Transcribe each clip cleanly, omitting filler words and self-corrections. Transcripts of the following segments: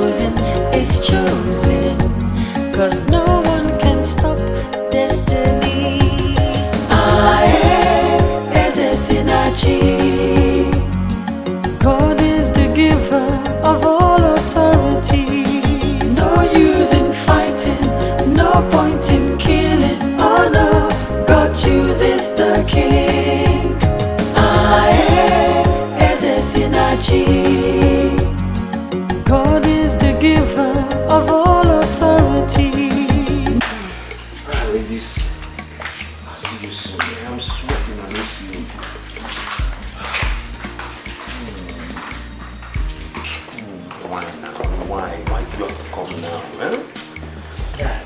chosen is chosen, 'cause no one can stop destiny. God is the giver of all authority. No use in fighting, no point in killing. Oh no, God chooses the king. God is the giver of all authority. Alright, ladies, I'll see you soon. I'm sweating, I miss you. Why now? Why do you have to come now? Huh? Yeah.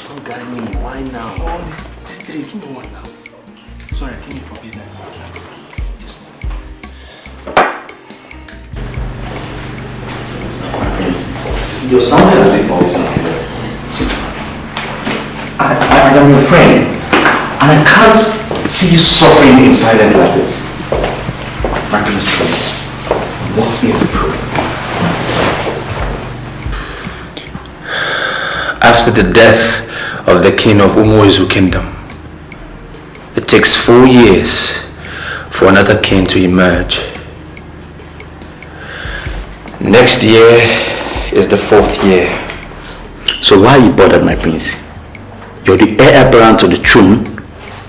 Don't guide me. Why now? Oh, this three, give me one now. Sorry, I came here for business. You're sounding as if I was not here. I am your friend, and I can't see you suffering in silence like this. Magnus, please, what's here to prove? After the death of the king of NOLLYWOOD Kingdom, it takes 4 years for another king to emerge. Next year is the 4th year. So why are you bothered, my prince? You're the heir apparent to the throne,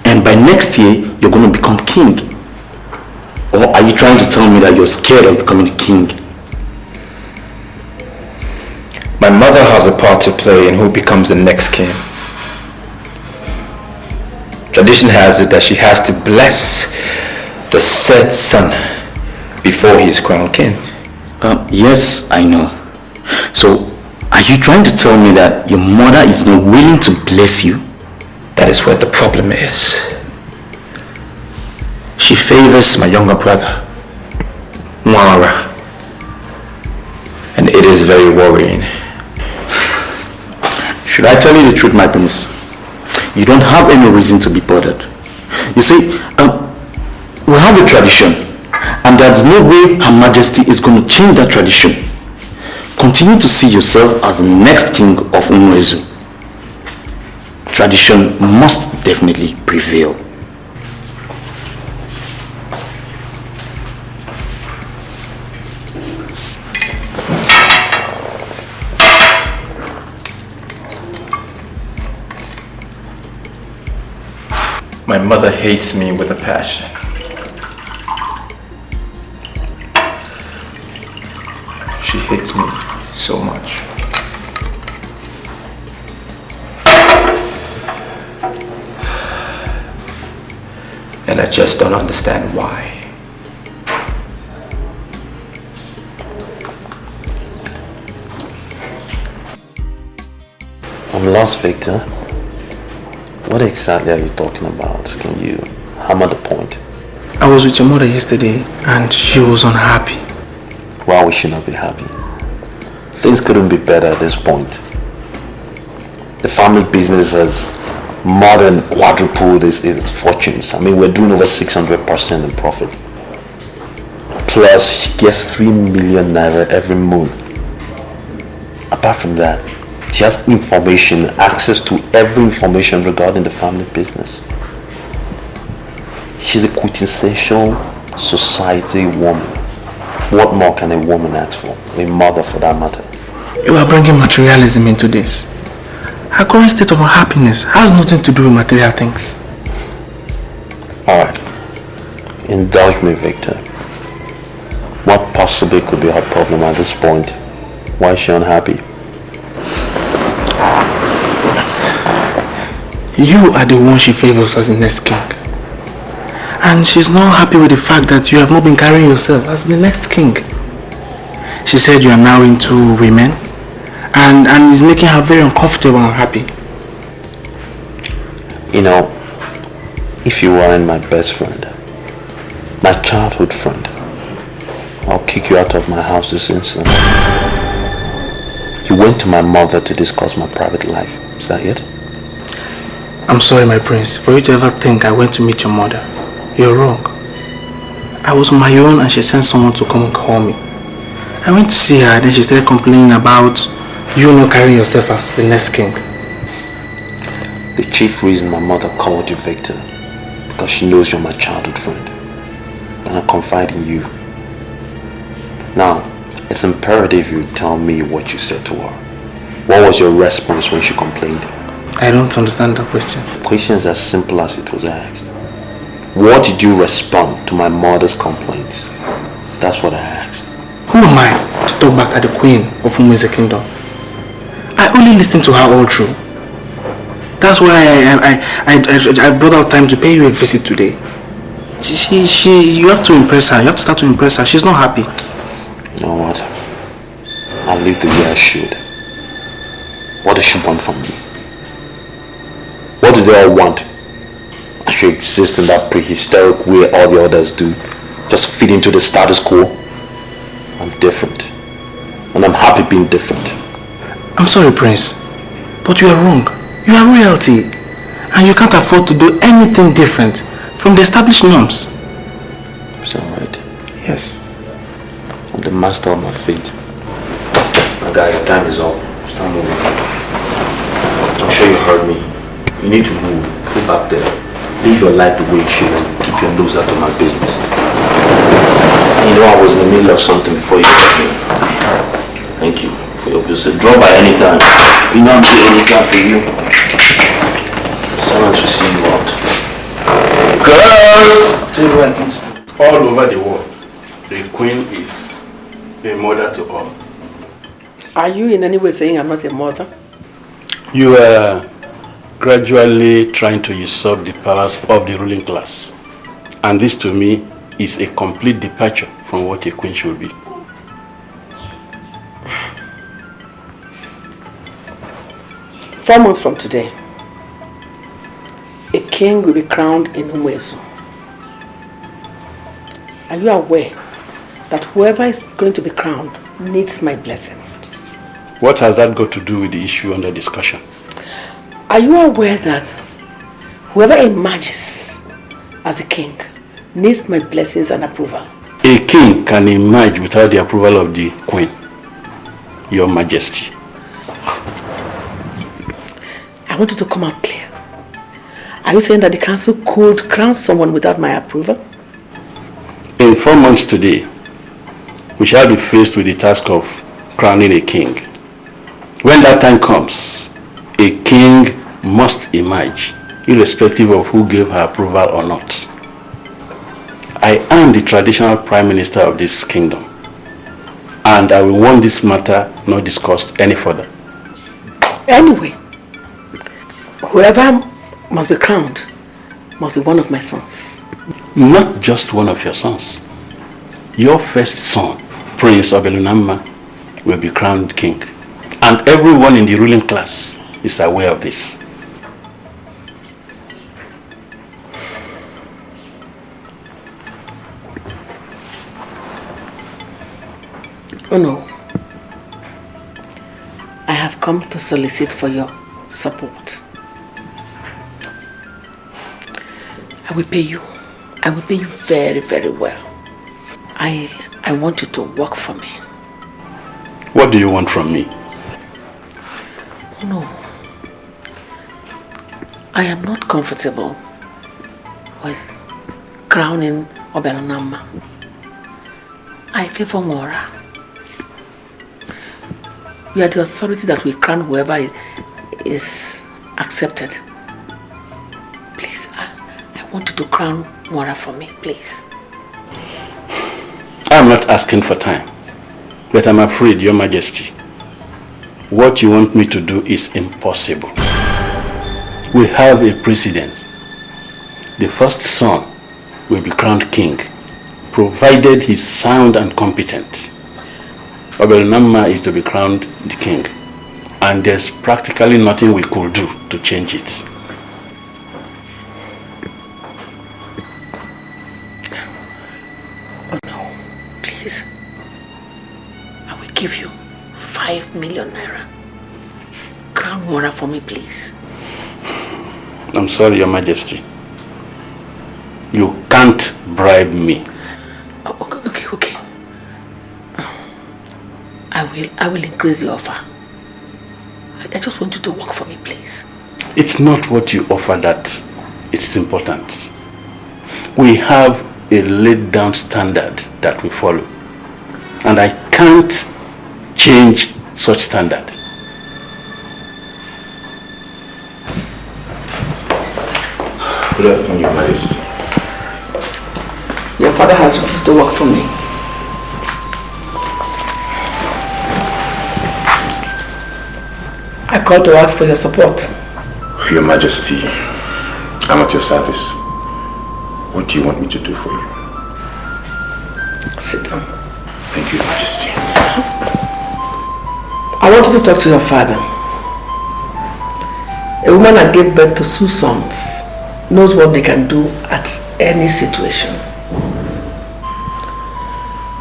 and by next year, you're going to become king. Or are you trying to tell me that you're scared of becoming a king? My mother has a part to play in who becomes the next king. Tradition has it that she has to bless the said son before he is crowned king. Yes, I know. So, are you trying to tell me that your mother is not willing to bless you? That is where the problem is. She favors my younger brother, Mwara, and it is very worrying. Should I tell you the truth, my prince? You don't have any reason to be bothered. You see, we have a tradition, and there's no way Her Majesty is going to change that tradition. Continue to see yourself as the next king of NOLLYWOOD. Tradition must definitely prevail. My mother hates me with a passion. She hates me so much. And I just don't understand why. I'm lost, Victor. What exactly are you talking about? Can you hammer the point? I was with your mother yesterday and she was unhappy. Why would she not be happy? Things couldn't be better at this point. The family business has more than quadrupled its fortunes. I mean, we're doing over 600% in profit. Plus, she gets 3 million naira every month. Apart from that, she has information, access to every information regarding the family business. She's a quintessential society woman. What more can a woman ask for? A mother, for that matter. You are bringing materialism into this. Her current state of unhappiness has nothing to do with material things. Alright. Indulge me, Victor. What possibly could be her problem at this point? Why is she unhappy? You are the one she favors as the next king. And she's not happy with the fact that you have not been carrying yourself as the next king. She said you are now into women and it's making her very uncomfortable and unhappy. You know, if you weren't my best friend, my childhood friend, I'll kick you out of my house this instant. You went to my mother to discuss my private life. Is that it? I'm sorry, my prince, for you to ever think I went to meet your mother. You're wrong. I was on my own and she sent someone to come and call me. I went to see her, then she started complaining about you not carrying yourself as the next king. The chief reason my mother called you Victor, because she knows you're my childhood friend. And I confide in you. Now, it's imperative you tell me what you said to her. What was your response when she complained? I don't understand the question. The question is as simple as it was asked. What did you respond to my mother's complaints? That's what I asked. Who am I to talk back at the queen of whom is the kingdom? I only listened to her all through. That's why I brought out time to pay you a visit today. You have to impress her. You have to start to impress her. She's not happy. You know what? I'll leave the way I should. What does she want from me? What do they all want? I should exist in that prehistoric way all the others do. Just fit into the status quo. I'm different. And I'm happy being different. I'm sorry, Prince. But you are wrong. You are royalty. And you can't afford to do anything different from the established norms. Is that right? Yes. I'm the master of my fate. My guy, your time is up. Start moving. I'm sure you heard me. You need to move. Go back there. Live your life the way it should and keep your nose out of my business. You know I was in the middle of something before you got here. Thank you for your visit. Drop by any time. You know I'm here anytime for you. Someone to see you out. Girls! All over the world, the queen is a mother to all. Are you in any way saying I'm not a mother? You are gradually trying to usurp the powers of the ruling class. And this to me is a complete departure from what a queen should be. Four months from today, a king will be crowned in Umwezu. Are you aware that whoever is going to be crowned needs my blessing? What has that got to do with the issue under discussion? Are you aware that whoever emerges as a king needs my blessings and approval? A king can emerge without the approval of the queen, Your Majesty. I want you to come out clear. Are you saying that the council could crown someone without my approval? In 4 months today, we shall be faced with the task of crowning a king. When that time comes, a king must emerge, irrespective of who gave her approval or not. I am the traditional prime minister of this kingdom, and I will want this matter not discussed any further. Anyway, whoever must be crowned must be one of my sons. Not just one of your sons. Your first son, Prince Obelunamma, will be crowned king. And everyone in the ruling class is aware of this. Oh no. I have come to solicit for your support. I will pay you. I will pay you very, very well. I want you to work for me. What do you want from me? No. I am not comfortable with crowning Obelunamma. I favor Mora. We are the authority that will crown whoever is accepted. Please, I want you to crown Mora for me, please. I'm not asking for time, but I'm afraid, Your Majesty, what you want me to do is impossible. We have a precedent. The first son will be crowned king, provided he's sound and competent. Obelunamma is to be crowned the king, and there's practically nothing we could do to change it. Oh no, please. I will give you 5 million naira. Crown Mora for me, please. I'm sorry, Your Majesty. You can't bribe me. Okay. I will increase the offer. I just want you to work for me, please. It's not what you offer that it's important. We have a laid down standard that we follow. And I can't change such standard. Good afternoon, Your Majesty. Your father has refused to work for me. I called to ask for your support. Your Majesty, I'm at your service. What do you want me to do for you? Sit down. Thank you, Your Majesty. I wanted to talk to your father. A woman that gave birth to 2 sons knows what they can do at any situation.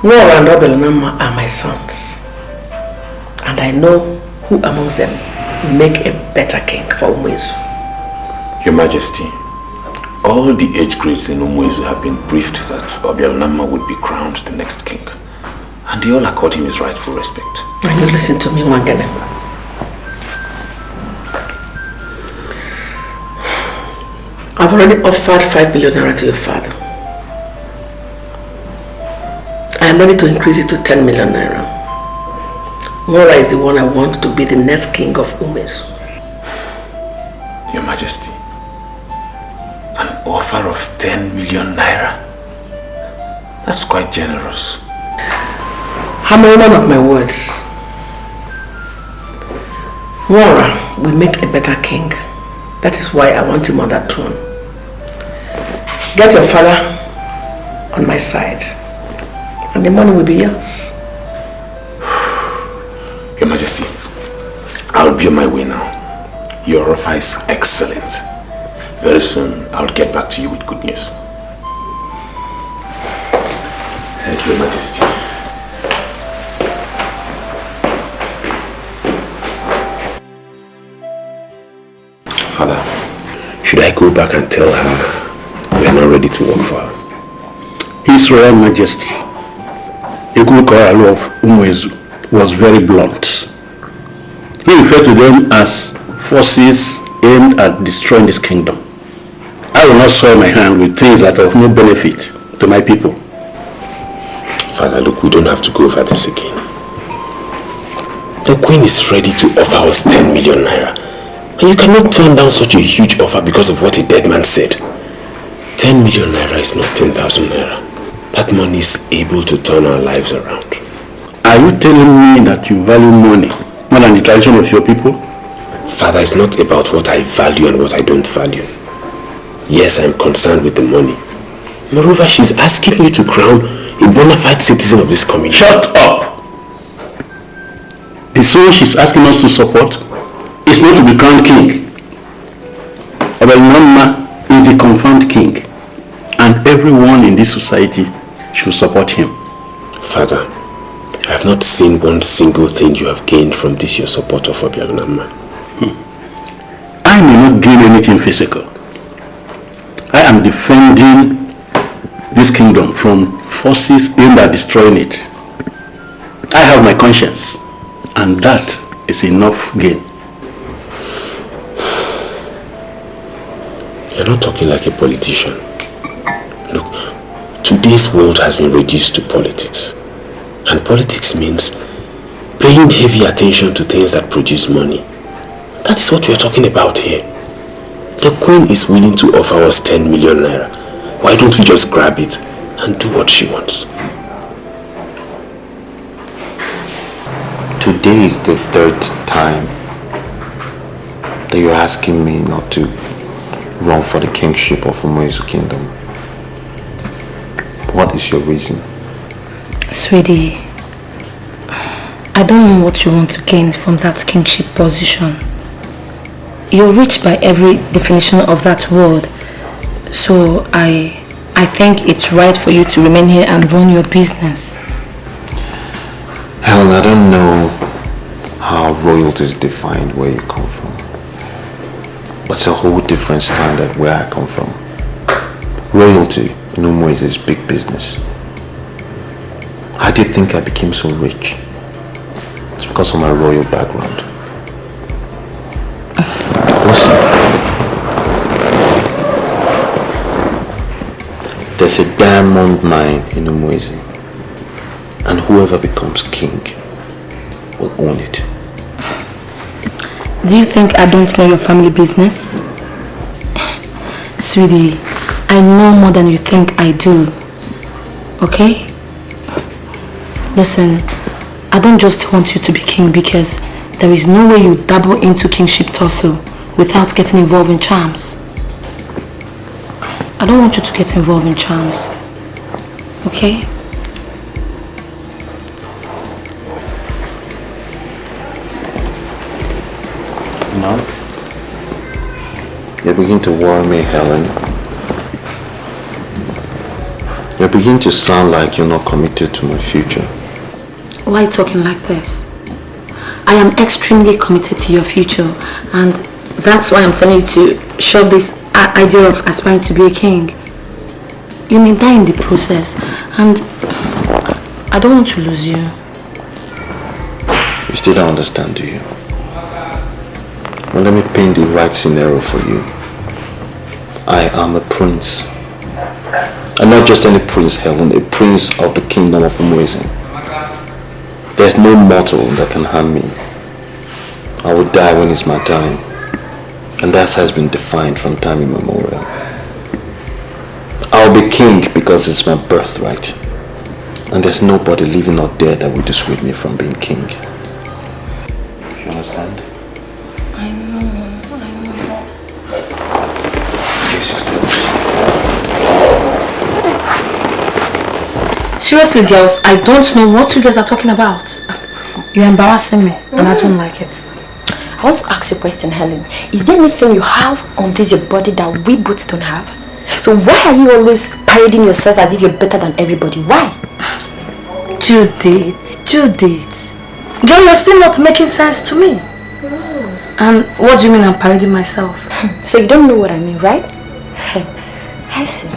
Nora and Obelonama are my sons. And I know who amongst them will make a better king for Umuezu. Your Majesty, all the age grades in Umuezu have been briefed that Obialonama would be crowned the next king. And they all accord him his rightful respect. And you listen to me, Wangene. I've already offered 5 billion naira to your father. I am ready to increase it to 10 million naira. Nora is the one I want to be the next king of Umuezu. Your Majesty, an offer of 10 million naira? That's quite generous. I'm a woman of my words. Nora will make a better king. That is why I want him on that throne. Get your father on my side, and the money will be yours. Your Majesty, I'll be on my way now. Your offer is excellent. Very soon, I'll get back to you with good news. Thank you, Your Majesty. Father, should I go back and tell her we are not ready to work for her? His Royal Majesty, Ekurukoralu of Umuezu, was very blunt. He referred to them as forces aimed at destroying this kingdom. I will not soil my hand with things that are of no benefit to my people. Father, look, we don't have to go over this again. The Queen is ready to offer us 10 million naira. And you cannot turn down such a huge offer because of what a dead man said. 10 million naira is not 10,000 naira. That money is able to turn our lives around. Are you telling me that you value money more than the tradition of your people? Father, it's not about what I value and what I don't value. Yes, I'm concerned with the money. Moreover, she's asking me to crown a bona fide citizen of this community. Shut up! The soul she's asking us to support is not to be crowned king. Obelinoma is the confirmed king, and everyone in this society should support him. Father, I have not seen one single thing you have gained from this your support of Obialonama. I may not gain anything physical. I am defending this kingdom from forces aimed at destroying it. I have my conscience, and that is enough gain. You're not talking like a politician. Look, today's world has been reduced to politics. And politics means paying heavy attention to things that produce money. That is what we are talking about here. The Queen is willing to offer us 10 million naira. Why don't we just grab it and do what she wants? Today is the 3rd time that you're asking me not to run for the kingship of Umuezu Kingdom. What is your reason? Sweetie, I don't know what you want to gain from that kingship position. You're rich by every definition of that word. So I think it's right for you to remain here and run your business. Helen, I don't know how royalty is defined where you come from. But it's a whole different standard where I come from. Royalty in Umuezu is big business. How do you think I became so rich? It's because of my royal background. Listen. There's a diamond mine in Umwezi, and whoever becomes king will own it. Do you think I don't know your family business? Sweetie, I know more than you think I do. Okay? Listen, I don't just want you to be king because there is no way you dabble into kingship tussle without getting involved in charms. I don't want you to get involved in charms. Okay? No? You begin to worry me, Helen. You begin to sound like you're not committed to my future. Why are you talking like this? I am extremely committed to your future, and that's why I'm telling you to shove this idea of aspiring to be a king. You may die in the process, and I don't want to lose you. You still don't understand, do you? Well, let me paint the right scenario for you. I am a prince. And not just any prince, Helen, a prince of the kingdom of Umwezi. There's no mortal that can harm me. I will die when it's my time. And that has been defined from time immemorial. I'll be king because it's my birthright. And there's nobody living or dead that will dissuade me from being king. You understand? I know. This is closed. Seriously, girls, I don't know what you guys are talking about. You're embarrassing me, and I don't like it. I want to ask you a question, Helen. Is there anything you have on this your body that we both don't have? So why are you always parading yourself as if you're better than everybody? Why? Judith. Girl, you're still not making sense to me. And what do you mean I'm parading myself? So you don't know what I mean, right? I see.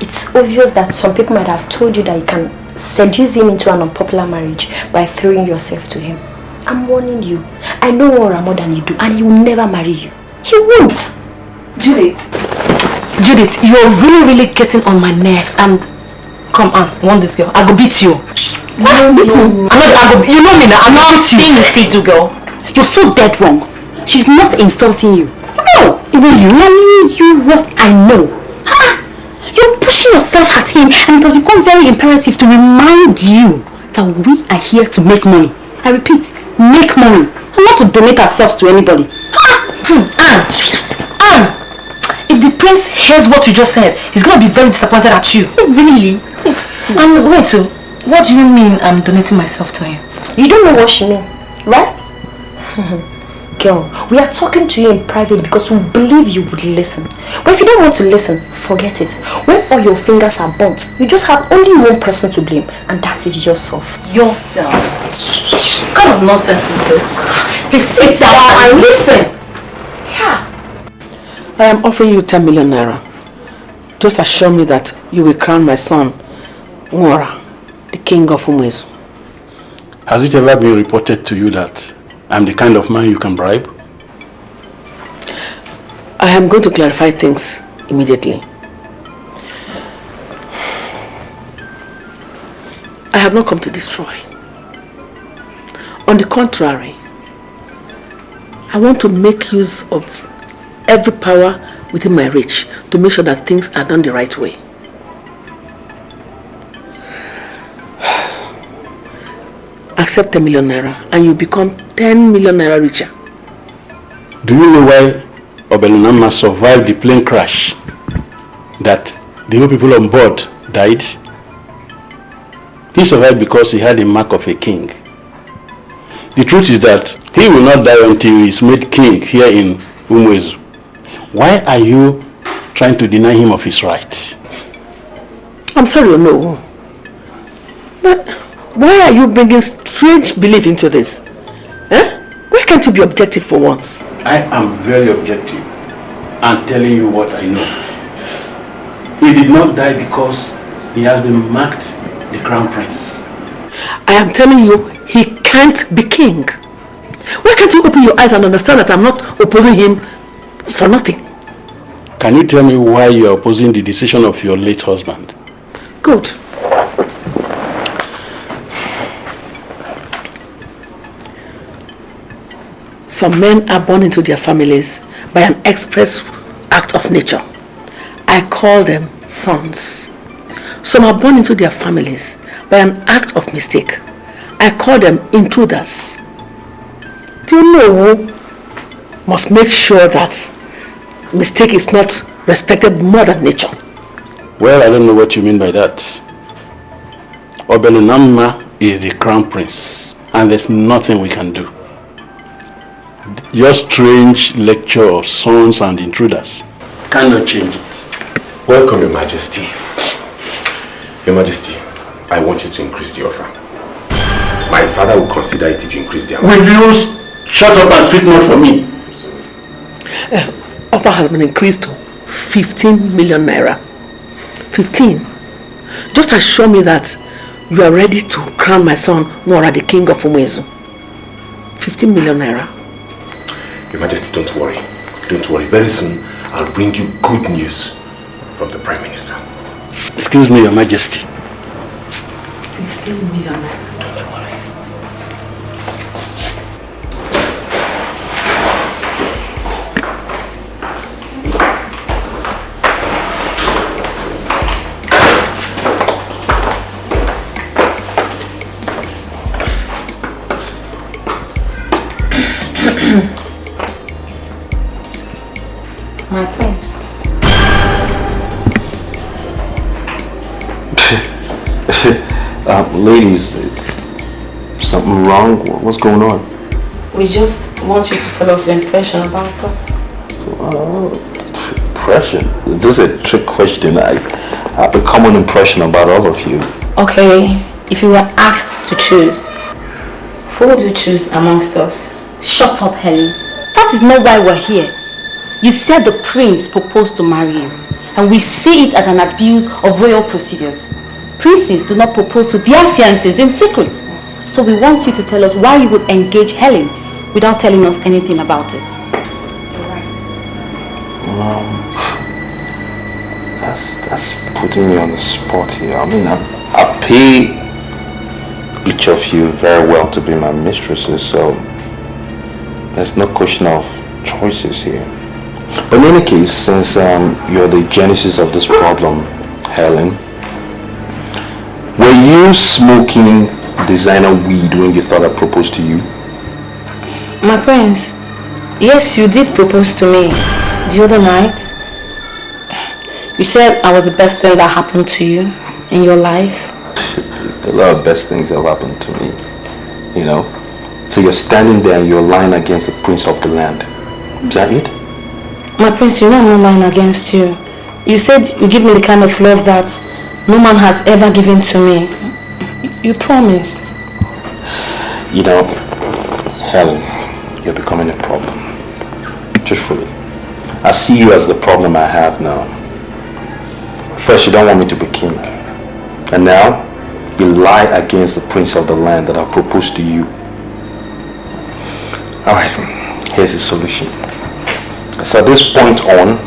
It's obvious that some people might have told you that you can seduce him into an unpopular marriage by throwing yourself to him. I'm warning you. I know Ora more than you do, and he will never marry you. He won't. Judith, you're really getting on my nerves, and come on, want this girl? I go beat you. No. You know me now. I'm not beating you. Fidu girl, you're so dead wrong. She's not insulting you. No, it was telling you what I know. You're pushing yourself at him, and it has become very imperative to remind you that we are here to make money. I repeat, make money, and not to donate ourselves to anybody. Anne, if the prince hears what you just said, he's gonna be very disappointed at you. Really? Wait, what do you mean I'm donating myself to him? You don't know what she means, right? Girl, we are talking to you in private because we believe you would listen. But if you don't want to listen, forget it. When all your fingers are burnt, you just have only one person to blame, and that is yourself. Yourself. What kind of nonsense is this? Sit down and listen. Yeah. I am offering you 10 million naira. Just assure me that you will crown my son, Ngora, the king of Umwezi. Has it ever been reported to you that I'm the kind of man you can bribe? I am going to clarify things immediately. I have not come to destroy. On the contrary, I want to make use of every power within my reach to make sure that things are done the right way. Accept 10 million naira and you become 10 million naira richer. Do you know why Obelunama survived the plane crash? That the whole people on board died? He survived because he had the mark of a king. The truth is that he will not die until he is made king here in Umwezi. Why are you trying to deny him of his right? I'm sorry, no. But why are you bringing strange belief into this? Why can't you be objective for once? I am very objective and telling you what I know. He did not die because he has been marked the crown prince. I am telling you, he can't be king? Why can't you open your eyes and understand that I'm not opposing him for nothing? Can you tell me why you are opposing the decision of your late husband? Good. Some men are born into their families by an express act of nature. I call them sons. Some are born into their families by an act of mistake. I call them intruders. Do you know who must make sure that mistake is not respected more than nature? Well, I don't know what you mean by that. Obelinamma is the crown prince, and there's nothing we can do. Your strange lecture of sons and intruders cannot change it. Welcome, Your Majesty. Your Majesty, I want you to increase the offer. My father will consider it if you increase the amount. Will you shut up and speak more for me? Offer has been increased to 15 million naira. 15. Just assure me that you are ready to crown my son Nora the king of Umezu. 15 million naira. Your Majesty, don't worry. Don't worry. Very soon, I'll bring you good news from the Prime Minister. Excuse me, Your Majesty. 15 million naira. Don't worry. My prince. Ladies, is something wrong? What's going on? We just want you to tell us your impression about us. Impression? This is a trick question. I have a common impression about all of you. Okay, if you were asked to choose, who would you choose amongst us? Shut up, Helen. That is not why we're here. You said the prince proposed to marry you, and we see it as an abuse of royal procedures. Princes do not propose to their fiancés in secret. So we want you to tell us why you would engage Helen without telling us anything about it. That's putting me on the spot here. I mean, I pay each of you very well to be my mistresses, so there's no question of choices here. But in any case, since you're the genesis of this problem, Helen, were you smoking designer weed when you thought I proposed to you? My prince, yes, you did propose to me the other night. You said I was the best thing that happened to you in your life. A lot of best things have happened to me, you know. So you're standing there and you're lying against the prince of the land. Is that it? My prince, you know I'm not lying against you. You said you give me the kind of love that no man has ever given to me. You promised. You know, Helen, you're becoming a problem. Truthfully. I see you as the problem I have now. First, you don't want me to be king. And now, you lie against the prince of the land that I proposed to you. Alright, here's the solution. So at this point on,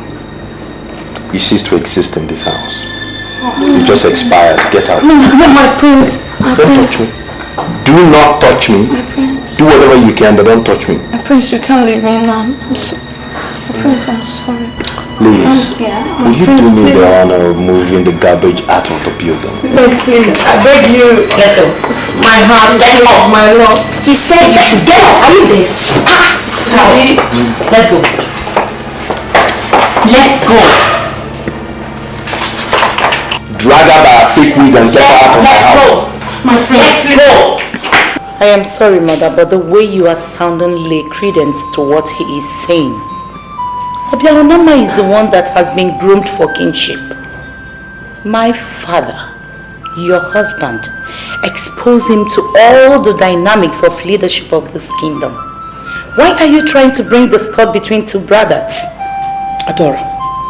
you cease to exist in this house. You just expired. Get out. No, my prince. Don't touch me. Do not touch me. My prince. Do whatever you can, but don't touch me. My prince, you can't leave me now. I'm so... My prince, I'm sorry. Please, will you do me the honor of moving the garbage out of the building? Please, I beg you. Let's go. My heart, my love. He said you should get off. Are you there? Sweetie. Let's go. Let's go. Drag her by a fake wig and get her out of my house. My friend, let's go. I am sorry, mother, but the way you are sounding lay credence to what he is saying. Obialonama is the one that has been groomed for kingship. My father, your husband, exposed him to all the dynamics of leadership of this kingdom. Why are you trying to bring the stud between two brothers? Adora,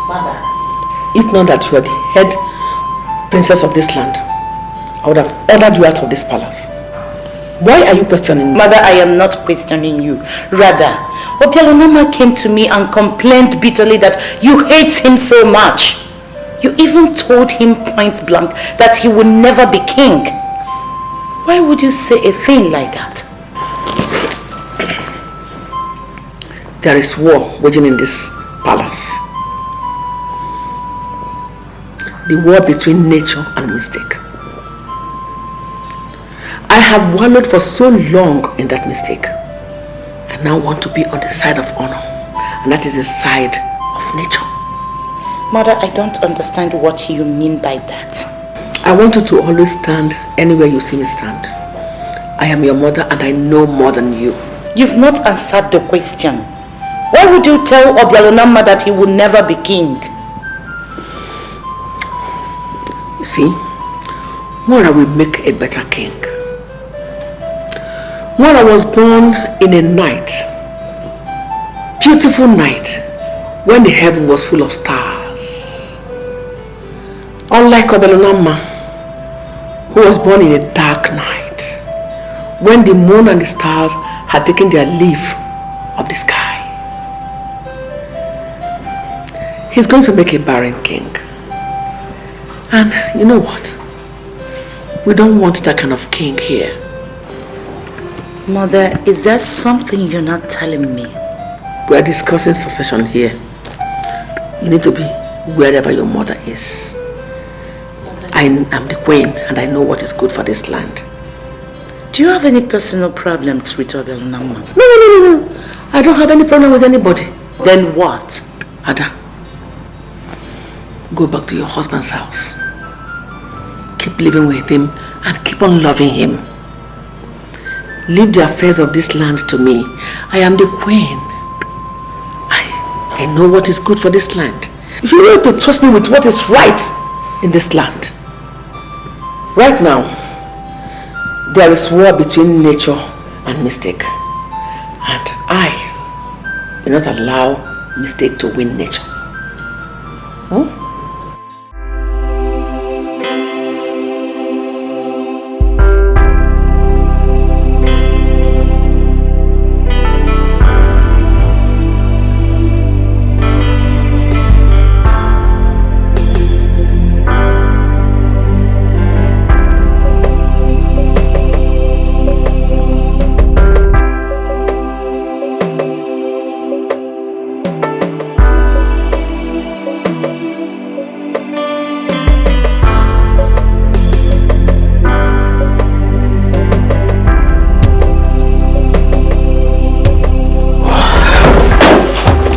Mother. if not that you are the head princess of this land, I would have ordered you out of this palace. Why are you questioning me? Mother, I am not questioning you. Rather, Obialonama came to me and complained bitterly that you hate him so much. You even told him point blank that he would never be king. Why would you say a thing like that? There is war waging in this palace. The war between nature and mistake. I have wallowed for so long in that mistake. I now want to be on the side of honor, and that is the side of nature. Mother, I don't understand what you mean by that. I want you to always stand anywhere you see me stand. I am your mother and I know more than you. You've not answered the question. Why would you tell Obialonama that he will never be king? You see, Mora will make a better king. Mora was born in a night, beautiful night, when the heaven was full of stars. Unlike Obialonama, who was born in a dark night, when the moon and the stars had taken their leave of the sky. He's going to make a barren king. And you know what? We don't want that kind of king here. Mother, is there something you're not telling me? We are discussing succession here. You need to be wherever your mother is. I am the queen and I know what is good for this land. Do you have any personal problems with Obialonama? No. I don't have any problem with anybody. Then what? Ada, go back to your husband's house. Keep living with him and keep on loving him. Leave the affairs of this land to me. I am the queen. I know what is good for this land. You need to trust me with what is right in this land. Right now, there is war between nature and mistake. And I will not allow mistake to win nature.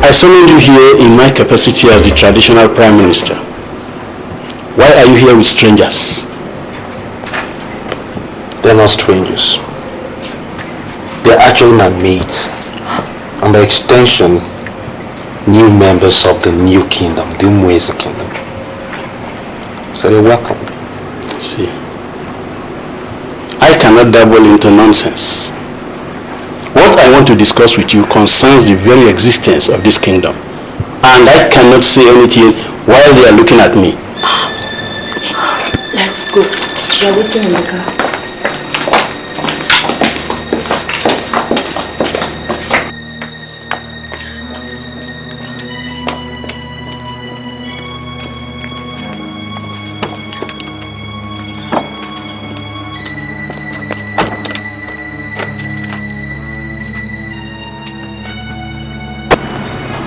I summoned you here in my capacity as the traditional Prime Minister. Why are you here with strangers? They're not strangers. They're actually my mates. And by extension, new members of the new kingdom, the Umwezi kingdom. So they're welcome. See, I cannot dabble into nonsense. What I want to discuss with you concerns the very existence of this kingdom. And I cannot say anything while they are looking at me. Let's go. We are waiting in the car.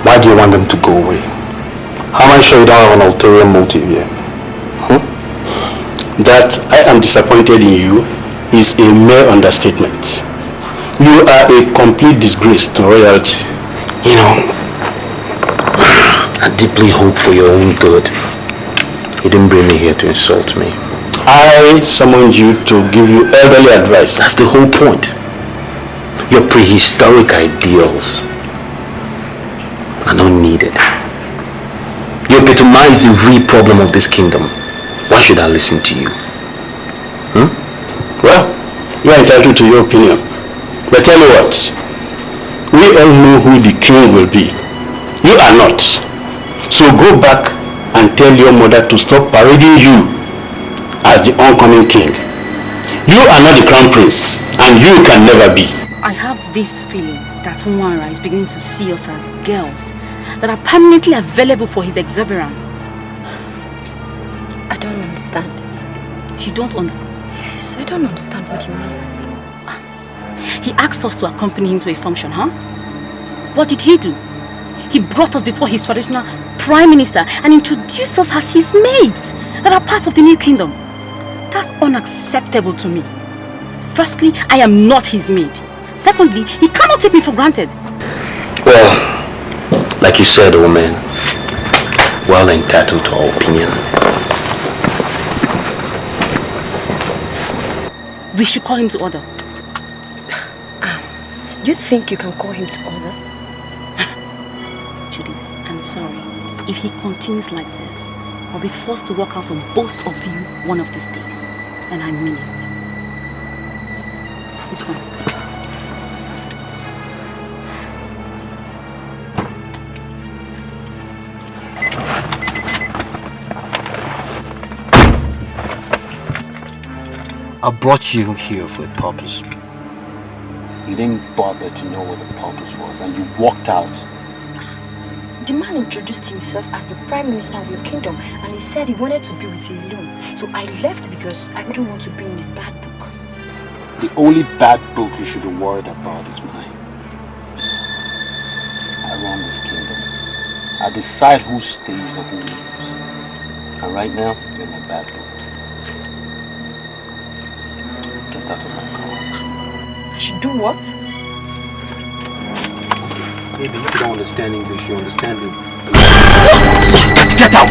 Why do you want them to go away? How am I sure you don't have an ulterior motive here? That I am disappointed in you is a mere understatement. You are a complete disgrace to royalty. You know, I deeply hope for your own good. You didn't bring me here to insult me. I summoned you to give you elderly advice. That's the whole point. Your prehistoric ideals are not needed. You epitomize the real problem of this kingdom. Why should I listen to you? Well, you are entitled to your opinion. But tell you what, we all know who the king will be. You are not. So go back and tell your mother to stop parading you as the oncoming king. You are not the crown prince, and you can never be. I have this feeling that Nwara is beginning to see us as girls that are permanently available for his exuberance. I don't understand. You don't understand? Yes, I don't understand what you mean. He asked us to accompany him to a function, huh? What did he do? He brought us before his traditional prime minister and introduced us as his maids that are part of the new kingdom. That's unacceptable to me. Firstly, I am not his maid. Secondly, he cannot take me for granted. Well, like you said, woman, well entitled to our opinion. We should call him to order. You think you can call him to order? Judith, I'm sorry. If he continues like this, I'll be forced to walk out on both of you one of these days. And I mean it. Let's go. I brought you here for a purpose. You didn't bother to know what the purpose was, and you walked out. The man introduced himself as the prime minister of your kingdom, and he said he wanted to be with you alone. So I left because I wouldn't want to be in his bad book. The only bad book you should be worried about is mine. I run this kingdom. I decide who stays and who leaves. And right now, you're in my bad book. Get out of my car. I should do what? Maybe if you don't understand English, you understand it. Get out!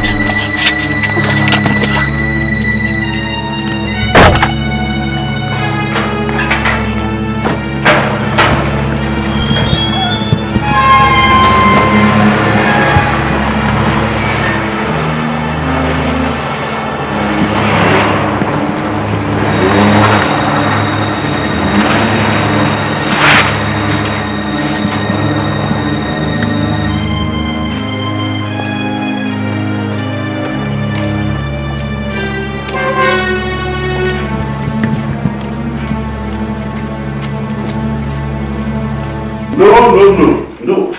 No.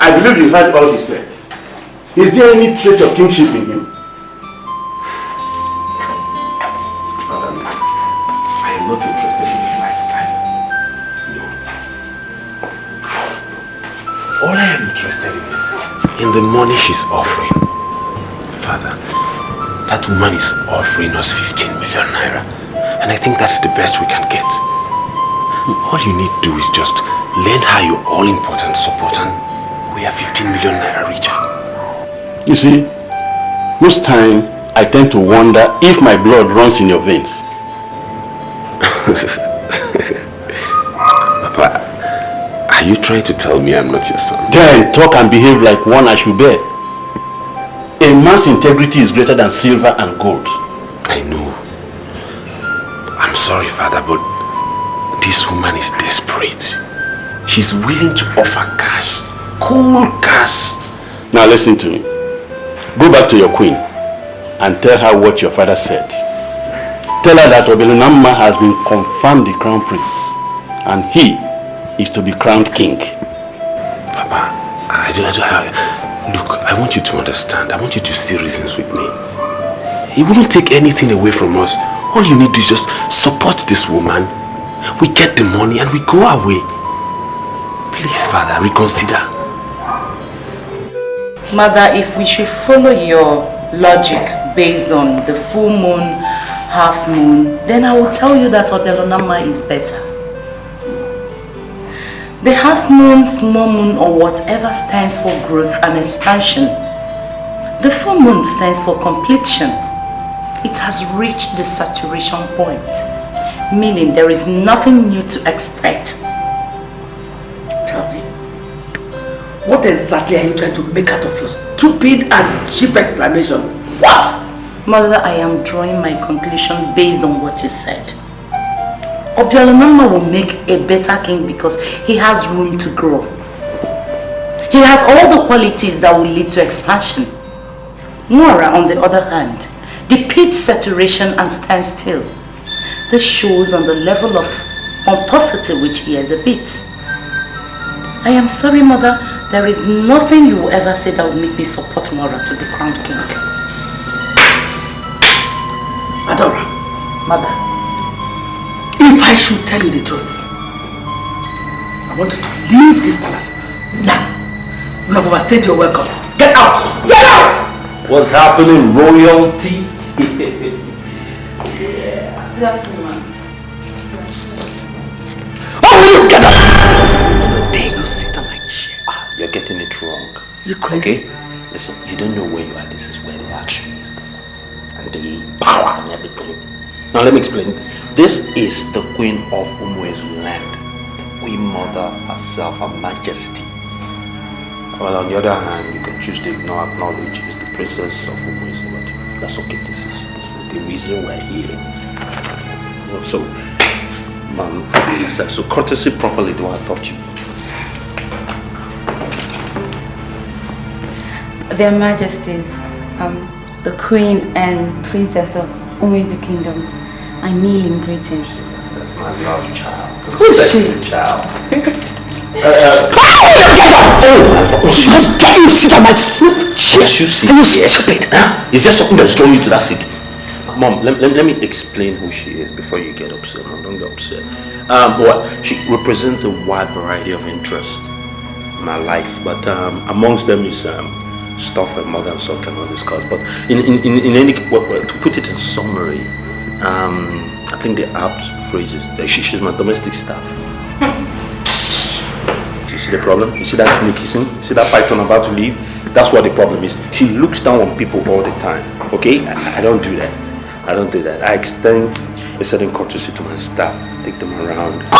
I believe you heard all he said. Is there any trait of kingship in him? Father, I am not interested in his lifestyle. No. All I am interested in is in the money she's offering. Father, that woman is offering us 15 million naira. And I think that's the best we can get. All you need to do is just lend her your all-important support and we are 15 million naira richer. You see, most time I tend to wonder if my blood runs in your veins. Papa, are you trying to tell me I'm not your son? Then talk and behave like one I should bear. A man's integrity is greater than silver and gold. I know. I'm sorry, Father, but this woman is desperate. She's willing to offer cash. Cool cash. Now listen to me. Go back to your queen and tell her what your father said. Tell her that Obelunamma has been confirmed the crown prince and he is to be crowned king. Papa, look, I want you to understand. I want you to see reasons with me. He wouldn't take anything away from us. All you need to do is just support this woman. We get the money and we go away. Please, Father, reconsider. Mother, if we should follow your logic based on the full moon, half moon, then I will tell you that Obelunamma is better. The half moon, small moon, or whatever stands for growth and expansion. The full moon stands for completion. It has reached the saturation point, meaning there is nothing new to expect. Tell me, what exactly are you trying to make out of your stupid and cheap explanation? What? Mother, I am drawing my conclusion based on what you said. Obelunamma will make a better king because he has room to grow. He has all the qualities that will lead to expansion. Nwara, on the other hand, depicts saturation and standstill. This shows on the level of pomposity which he exhibits. I am sorry, Mother. There is nothing you will ever say that will make me support Mora to be crowned king. Adora, Mother, if I should tell you the truth, I want you to leave this palace now. You have overstayed your welcome. Get out! Get out! What's happening, royalty? Yeah. Good afternoon, ma'am. Oh, will you get out? Dare you sit on my chair? You're getting it wrong. You crazy? Okay? Listen, you don't know where you are. This is where the action is. And the power and everything. Now let me explain. This is the Queen of Umuezu's land. The Queen Mother herself, Her Majesty. Well, on the other hand, you can choose to acknowledge is the Princess of Umuezu. That's okay. This is the reason we're here. You know, so, so courtesy properly, do I talk to you? Their Majesties, the Queen and Princess of Umuezu Kingdom, I kneel in greetings. That's my love child. Who's sexy she? child. She must get you to sit on my foot. What you see? Are you stupid? Is there something that's drawing you to that seat? Mom, let me explain who she is before you get upset. Mom, don't get upset. She represents a wide variety of interests in my life, but amongst them is stuff and mother and son cannot discuss. But in any to put it in summary, I think the apt phrase is that she's my domestic staff. You see the problem? You see that snake kissing? You see that python about to leave? That's what the problem is. She looks down on people all the time. Okay? I don't do that. I don't do that. I extend a certain courtesy to my staff. Take them around. What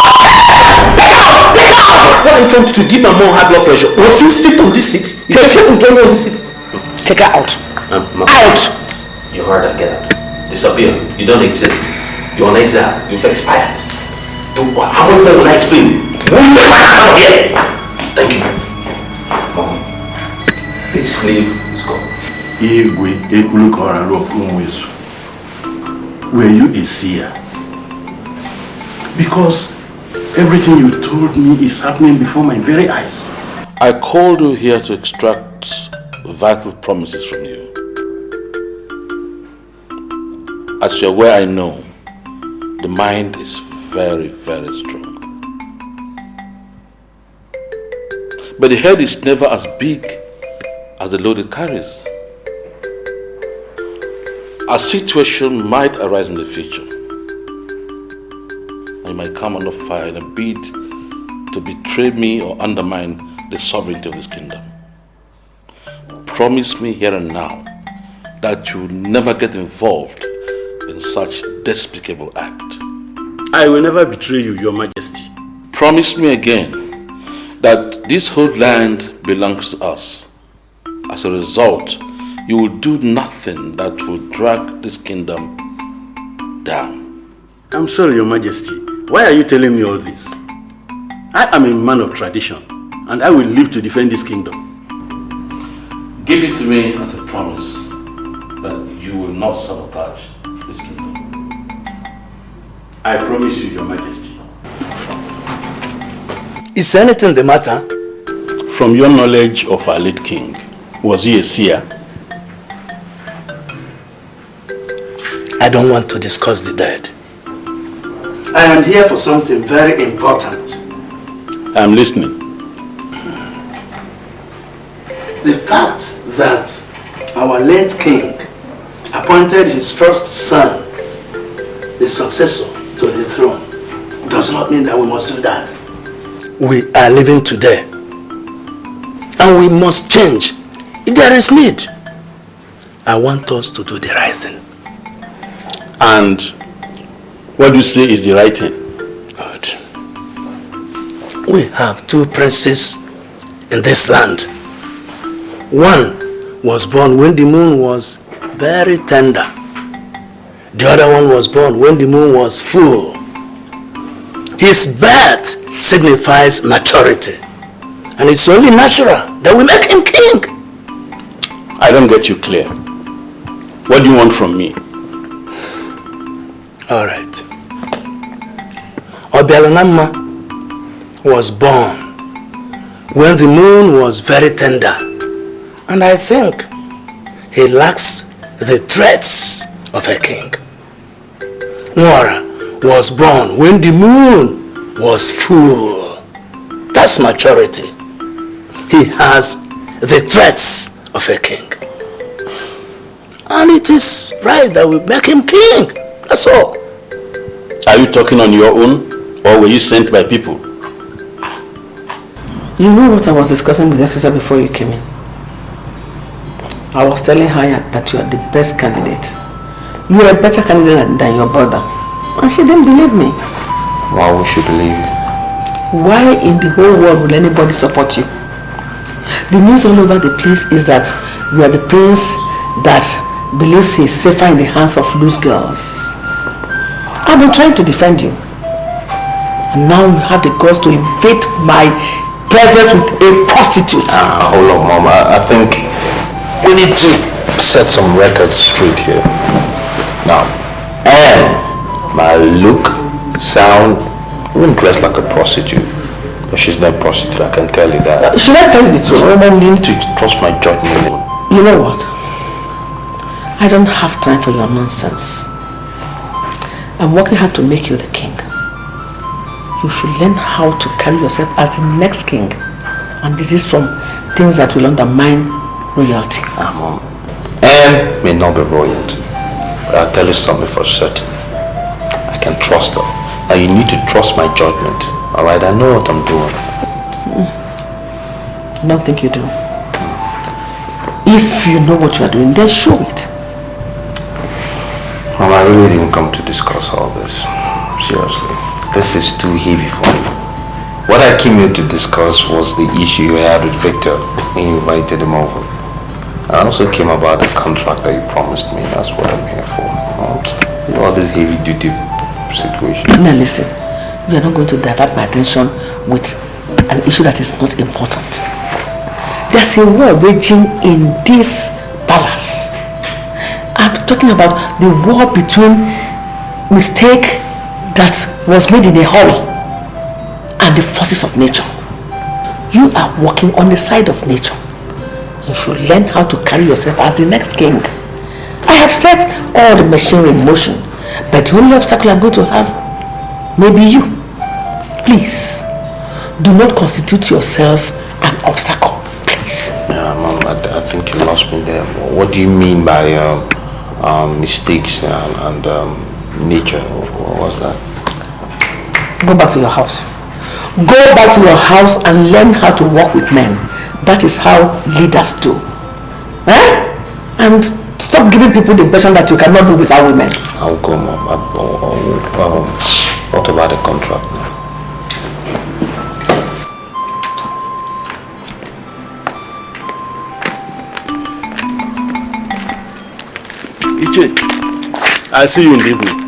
are you trying to do? Give my mom high blood pressure. Was you sit on this seat? You can sit on this seat. Take her out. Out! You heard her. Get out. Disappear. You don't exist. You're on exile. You've expired. How much more will I explain? Will you out of here? Thank you. Mom. The slave is gone. Were you a seer? Because everything you told me is happening before my very eyes. I called you here to extract vital promises from you. As you're aware, I know the mind is very, very strong. But the head is never as big as the load it carries. A situation might arise in the future. You might come under fire in a bid to betray me or undermine the sovereignty of this kingdom. Promise me here and now that you will never get involved in such despicable act. I will never betray you, Your Majesty. Promise me again that this whole land belongs to us. As a result, you will do nothing that will drag this kingdom down. I'm sorry, Your Majesty. Why are you telling me all this? I am a man of tradition, and I will live to defend this kingdom. Give it to me as a promise that you will not sabotage this kingdom. I promise you, Your Majesty. Is anything the matter? From your knowledge of our late king, was he a seer? I don't want to discuss the dead. I am here for something very important. I'm listening. The fact that our late king appointed his first son, the successor to the throne, does not mean that we must do that. We are living today, and we must change if there is need. I want us to do the right thing. And what do you say is the right thing? Good. We have two princes in this land. One was born when the moon was very tender. The other one was born when the moon was full. His birth signifies maturity. And it's only natural that we make him king. I don't get you clear. What do you want from me? All right. Obialonama was born when the moon was very tender. And I think he lacks the threats of a king. Nora was born when the moon was full. That's maturity. He has the threats of a king. And it is right that we make him king. That's all. Are you talking on your own, or were you sent by people? You know what I was discussing with your sister before you came in? I was telling her that you are the best candidate. You are a better candidate than your brother. And she didn't believe me. Why would she believe you? Why in the whole world will anybody support you? The news all over the place is that you are the prince that believes he is safer in the hands of loose girls. I've been trying to defend you. And now you have the guts to invade my presence with a prostitute. Hold on, Mom. I think we need to set some records straight here. Now, Anne might look, sound, even dress like a prostitute. But she's not a prostitute, I can tell you that. Should I tell you the truth? So, Mom, you need to trust my judgment. You know what? I don't have time for your nonsense. I'm working hard to make you the king. You should learn how to carry yourself as the next king. And this is from things that will undermine royalty. Mom. Anne may not be royalty. But I'll tell you something for certain. I can trust her. Now you need to trust my judgment. Alright, I know what I'm doing. I don't think you do. If you know what you are doing, then show it. Mom, I really didn't come to discuss all this. Seriously. This is too heavy for me. What I came here to discuss was the issue you had with Victor when you invited him over. I also came about the contract that you promised me. That's what I'm here for. You know, all this heavy-duty situation. Now listen, you are not going to divert my attention with an issue that is not important. There's a war raging in this palace. I'm talking about the war between mistake that was made in a hurry and the forces of nature. You are working on the side of nature. You should learn how to carry yourself as the next king. I have set all the machinery in motion, but the only obstacle I'm going to have may be you. Please, do not constitute yourself an obstacle, please. Yeah, Mom, I think you lost me there. What do you mean by mistakes and nature? What was that? Go back to your house. Go back to your house and learn how to work with men. That is how leaders do. And stop giving people the impression that you cannot do without women. I'll go, Mom. What about the contract now? Iyke, I'll see you in the evening.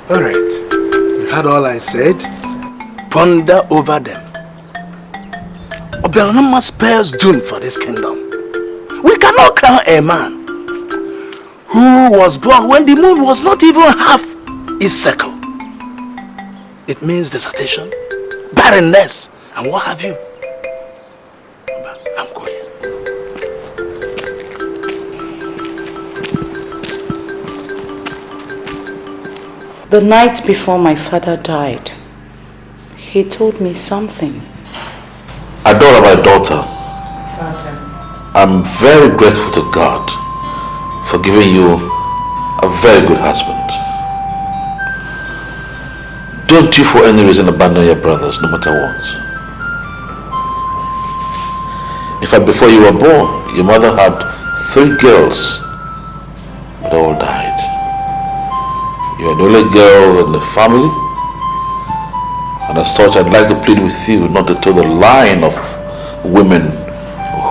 Alright. You heard all I said? Ponder over them. Obialonama spells doom for this kingdom. We cannot crown a man who was born when the moon was not even half its circle. It means desertation, barrenness, and what have you. I'm going. The night before my father died, he told me something. Adora, my daughter, I'm very grateful to God for giving you a very good husband. Don't you for any reason abandon your brothers, no matter what. In fact, before you were born, your mother had 3 girls, but they all died. You are the only girl in the family, and as such, I'd like to plead with you not to toe the line of women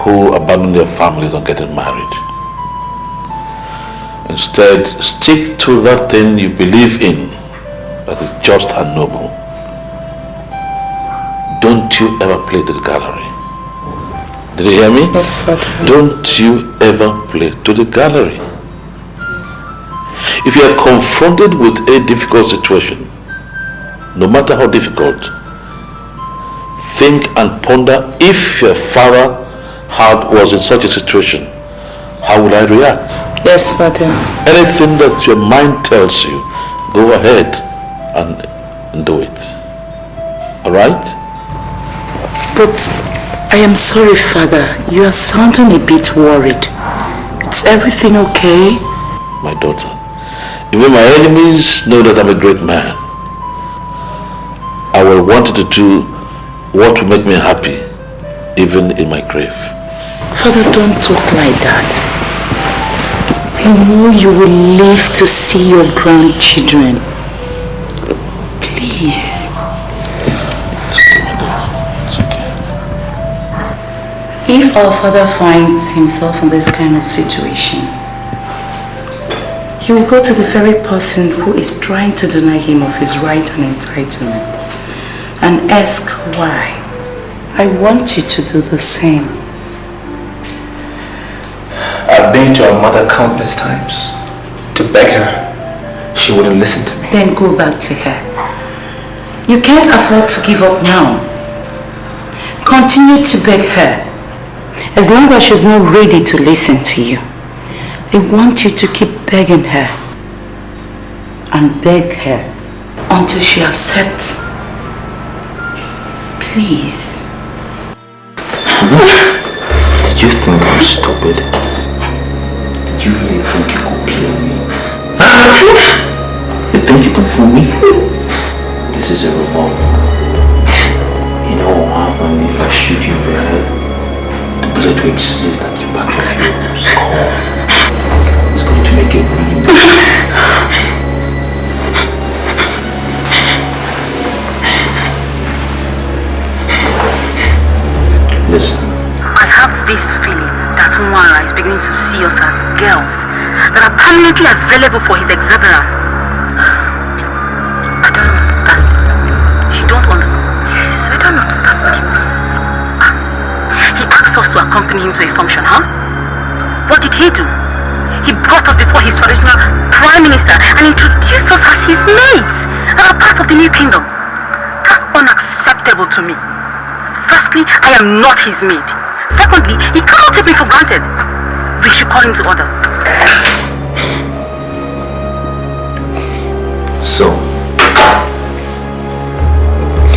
who abandon their families on getting married. Instead, stick to that thing you believe in that is just and noble. Don't you ever play to the gallery. Did you hear me? Yes, Father. Don't you ever play to the gallery. If you are confronted with a difficult situation, no matter how difficult. Think and ponder, if your father was in such a situation, how would I react? Yes, Father. Anything that your mind tells you, go ahead and do it. Alright? But I am sorry, Father. You are sounding a bit worried. Is everything okay? My daughter, even my enemies know that I'm a great man. I will want to do what will make me happy, even in my grave. Father, don't talk like that. I know you will live to see your grandchildren. Please. It's okay. If our father finds himself in this kind of situation, he will go to the very person who is trying to deny him of his right and entitlements and ask why. I want you to do the same. I've been to her mother countless times to beg her. She wouldn't listen to me. Then go back to her. You can't afford to give up now. Continue to beg her. As long as she's not ready to listen to you, I want you to keep begging her and beg her until she accepts. Please. Did you think I'm stupid? Did you really think you could play me? You think you can fool me? This is a revolver. You know what will happen if I shoot you in the head? The bullet will exist at the back of your skull. It's going to make it really nice. Listen. I have this feeling that Nwara is beginning to see us as girls that are permanently available for his exuberance. I don't understand. You don't understand? Yes, I don't understand. He asked us to accompany him to a function, huh? What did he do? He brought us before his traditional prime minister and introduced us as his mates and are part of the new kingdom. That's unacceptable to me. Firstly, I am not his maid. Secondly, he cannot take me for granted. We should call him to order. So,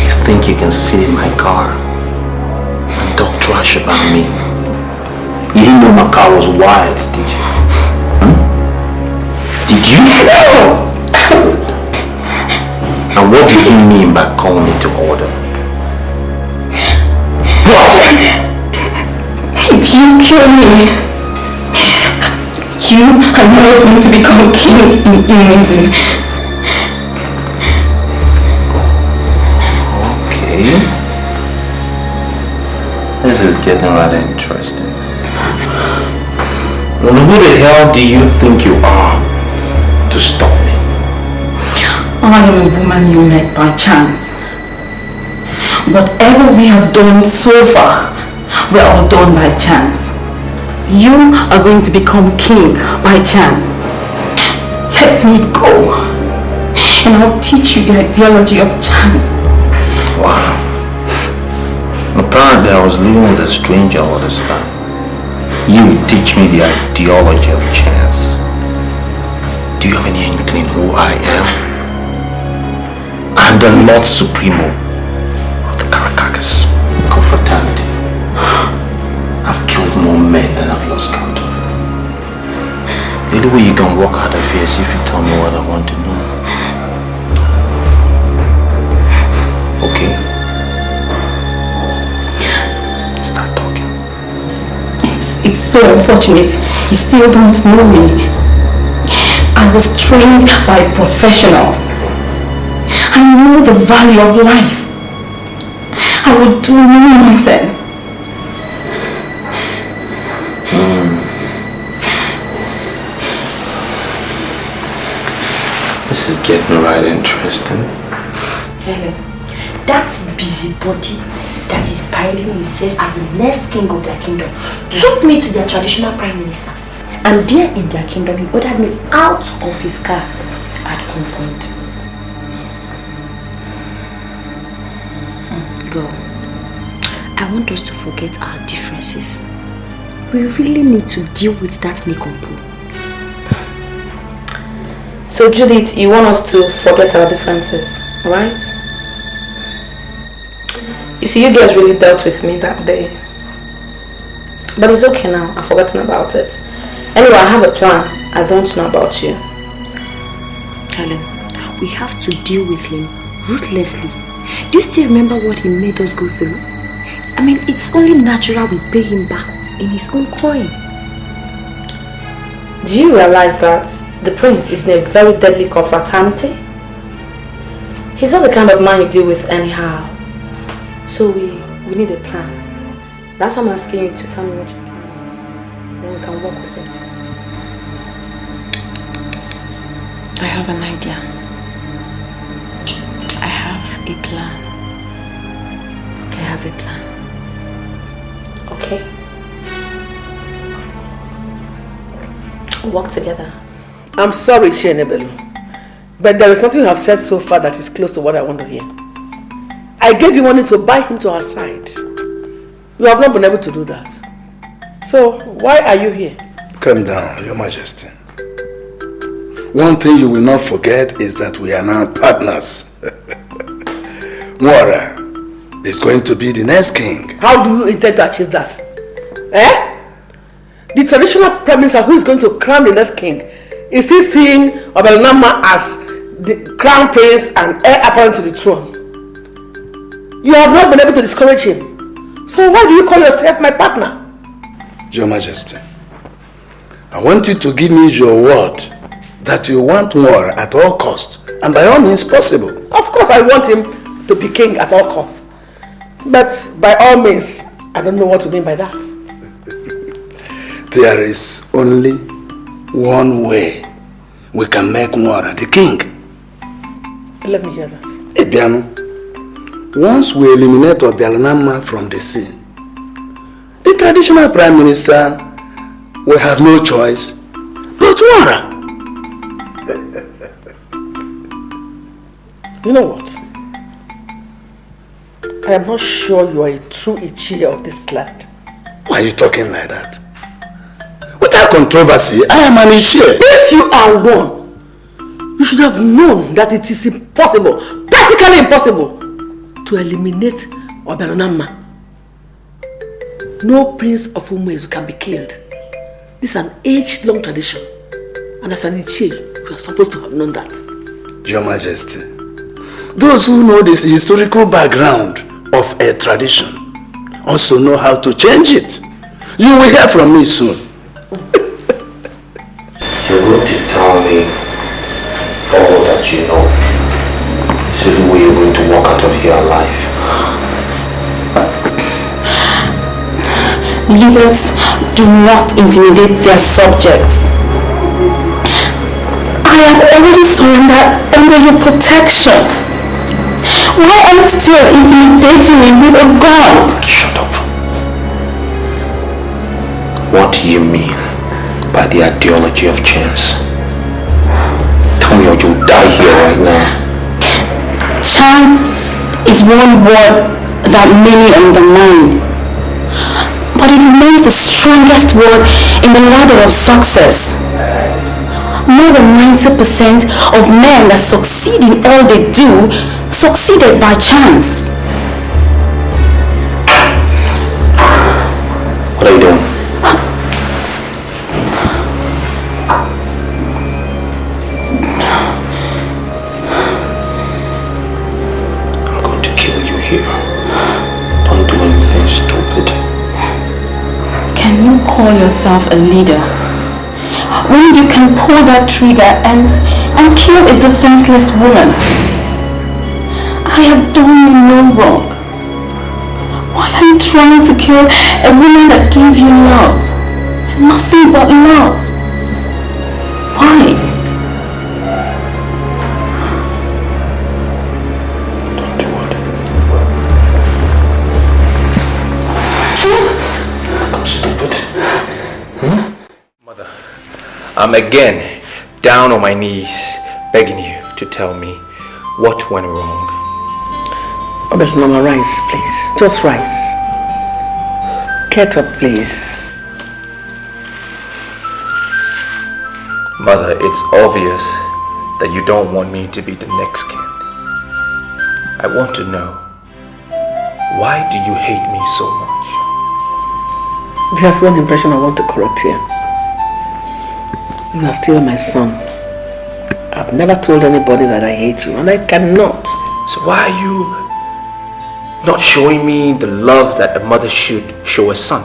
you think you can sit in my car and talk trash about me? You didn't know my car was wired, did you? Did you? And what do you mean by calling me to order? What? If you kill me, you are not going to become king in Imizim. Okay. This is getting rather interesting. Well, who the hell do you think you are to stop me? I am a woman you met by chance. Whatever we have done so far, we're all done by chance. You are going to become king by chance. Let me go, and I'll teach you the ideology of chance. Wow. Apparently I was living with a stranger all this time. You teach me the ideology of chance. Do you have any inkling who I am? I'm the Lord Supremo of the Caracas confraternity. I've killed more men than I've lost count of. The only way you can walk out of here is if you tell me what I want to know. Okay? Start talking. It's so unfortunate. You still don't know me. I was trained by professionals. I know the value of life. I would do no nonsense. This is getting right interesting. Helen, that busybody that is parading himself as the next king of their kingdom took me to their traditional prime minister. And there in their kingdom, he ordered me out of his car at gunpoint. go, I want us to forget our differences. We really need to deal with that Nikompo. So Judith, you want us to forget our differences, right? You see, you guys really dealt with me that day. But it's okay now, I've forgotten about it. Anyway, I have a plan. I don't know about you. Helen, we have to deal with him ruthlessly. Do you still remember what he made us go through? I mean, it's only natural we pay him back in his own coin. Do you realize that the prince is in a very deadly confraternity? He's not the kind of man you deal with anyhow. So we need a plan. That's why I'm asking you to tell me what your plan is. Then we can work with it. I have an idea. I have a plan. I have a plan. Okay. We'll work together. I'm sorry, Shenebelu, but there is nothing you have said so far that is close to what I want to hear. I gave you money to buy him to our side. You have not been able to do that. So, why are you here? Calm down, Your Majesty. One thing you will not forget is that we are now partners. Nwora is going to be the next king. How do you intend to achieve that? Eh? The traditional prime minister who is going to crown the next king, is he seeing Obelanama as the crown prince and heir apparent to the throne? You have not been able to discourage him. So why do you call yourself my partner? Your Majesty, I want you to give me your word that you want Nwora at all costs, and by all means possible. Of course I want him to be king at all costs. But by all means, I don't know what you mean by that. There is only one way we can make Nwora the king. Let me hear that. Ebiano, once we eliminate Obialanama from the scene, the traditional prime minister will have no choice but Nwora. You know what? I am not sure you are a true Iyke of this land. Why are you talking like that? Without controversy, I am an Iyke. If you are one, you should have known that it is impossible, practically impossible, to eliminate Obelanama. No prince of Umuezu can be killed. This is an age-long tradition. And as an Iyke, you are supposed to have known that. Your Majesty, those who know this historical background of a tradition also know how to change it. You will hear from me soon. You're going to tell me all that you know. So the way you're going to walk out of here alive. Leaders do not intimidate their subjects. I have already surrendered under your protection. Why are you still intimidating me with a gun? Shut up. What do you mean by the ideology of chance? Tell me or you'll die here right now. Chance is one word that many undermine, but it remains the strongest word in the ladder of success. More than 90% of men that succeed in all they do succeeded by chance. What are you doing? I'm going to kill you here. Don't do anything stupid. Can you call yourself a leader when you can pull that trigger and kill a defenseless woman? I have done you no wrong. Why are you trying to kill a woman that gave you love? Nothing but love. Why? Don't do it. I'm stupid. Mother, I'm again down on my knees begging you to tell me what went wrong. Oh, but Mama, rise, please. Just rise. Get up, please. Mother, it's obvious that you don't want me to be the next king. I want to know, why do you hate me so much? There's one impression I want to correct here. You are still my son. I've never told anybody that I hate you, and I cannot. So why are you not showing me the love that a mother should show a son?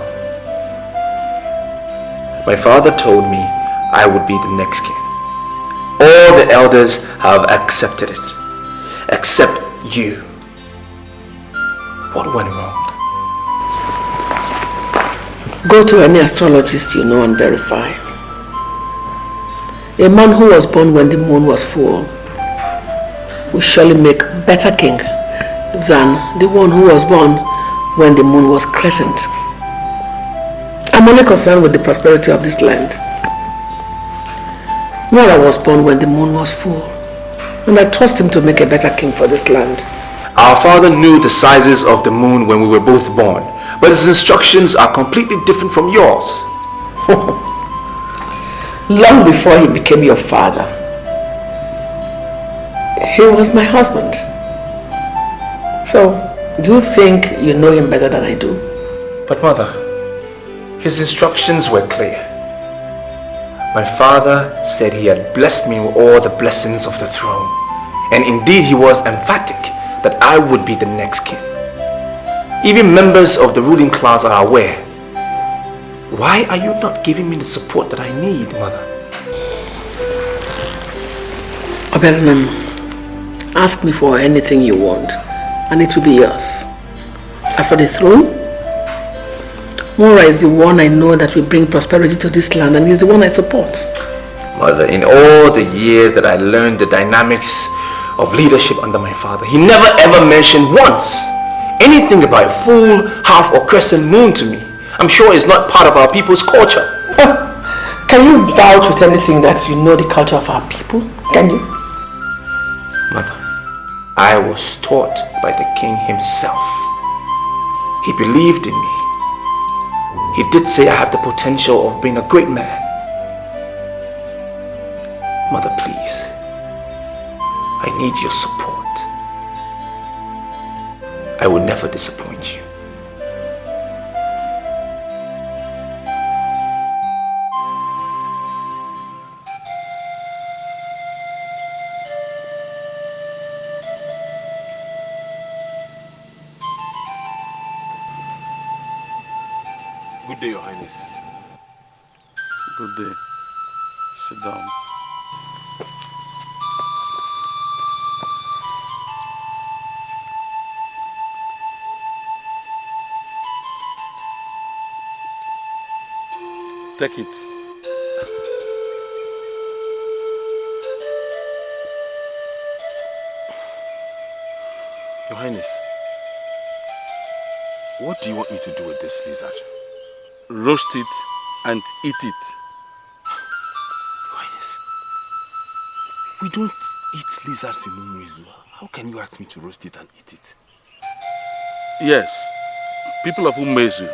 My father told me I would be the next king. All the elders have accepted it, except you. What went wrong? Go to any astrologist you know and verify. A man who was born when the moon was full will surely make a better king than the one who was born when the moon was crescent. I'm only concerned with the prosperity of this land. Nora was born when the moon was full, and I trust him to make a better king for this land. Our father knew the sizes of the moon when we were both born, but his instructions are completely different from yours. Long before he became your father, he was my husband. So, do you think you know him better than I do? But mother, his instructions were clear. My father said he had blessed me with all the blessings of the throne. And indeed he was emphatic that I would be the next king. Even members of the ruling class are aware. Why are you not giving me the support that I need, mother? Oberonam, ask me for anything you want, and it will be yours. As for the throne, Mora is the one I know that will bring prosperity to this land, and he's the one I support. Mother, in all the years that I learned the dynamics of leadership under my father, he never ever mentioned once anything about a full, half or crescent moon to me. I'm sure it's not part of our people's culture. Can you vouch with anything that you know the culture of our people? Can you? Mother, I was taught by the king himself. He believed in me. He did say I have the potential of being a great man. Mother, please, I need your support. I will never disappoint you. Good day, Your Highness. Good day. Sit down. Take it. Your Highness, what do you want me to do with this lizard? Roast it and eat it. Your Highness, we don't eat lizards in Umuizu. How can you ask me to roast it and eat it? Yes, people of Umezu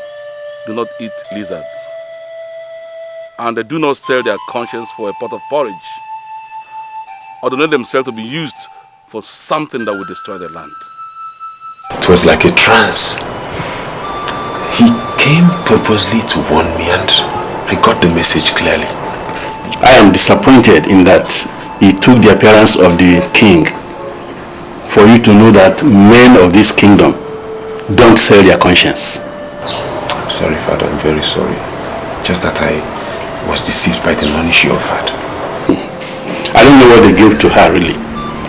do not eat lizards. And they do not sell their conscience for a pot of porridge, or donate themselves to be used for something that will destroy the land. It was like a trance. He came purposely to warn me, and I got the message clearly. I am disappointed in that he took the appearance of the king for you to know that men of this kingdom don't sell their conscience. I'm sorry, Father, I'm very sorry. Just that I was deceived by the money she offered. I don't know what they gave to her really,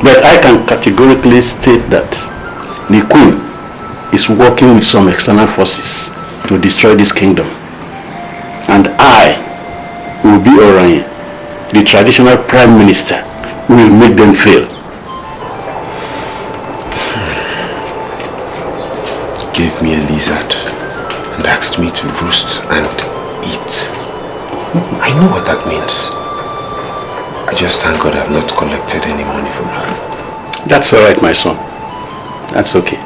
but I can categorically state that the queen is working with some external forces to destroy this kingdom, and I will be Orion, the traditional prime minister, who will make them fail. He gave me a lizard and asked me to roast and eat. I know what that means. I just thank God I've not collected any money from her. That's all right, my son. That's okay.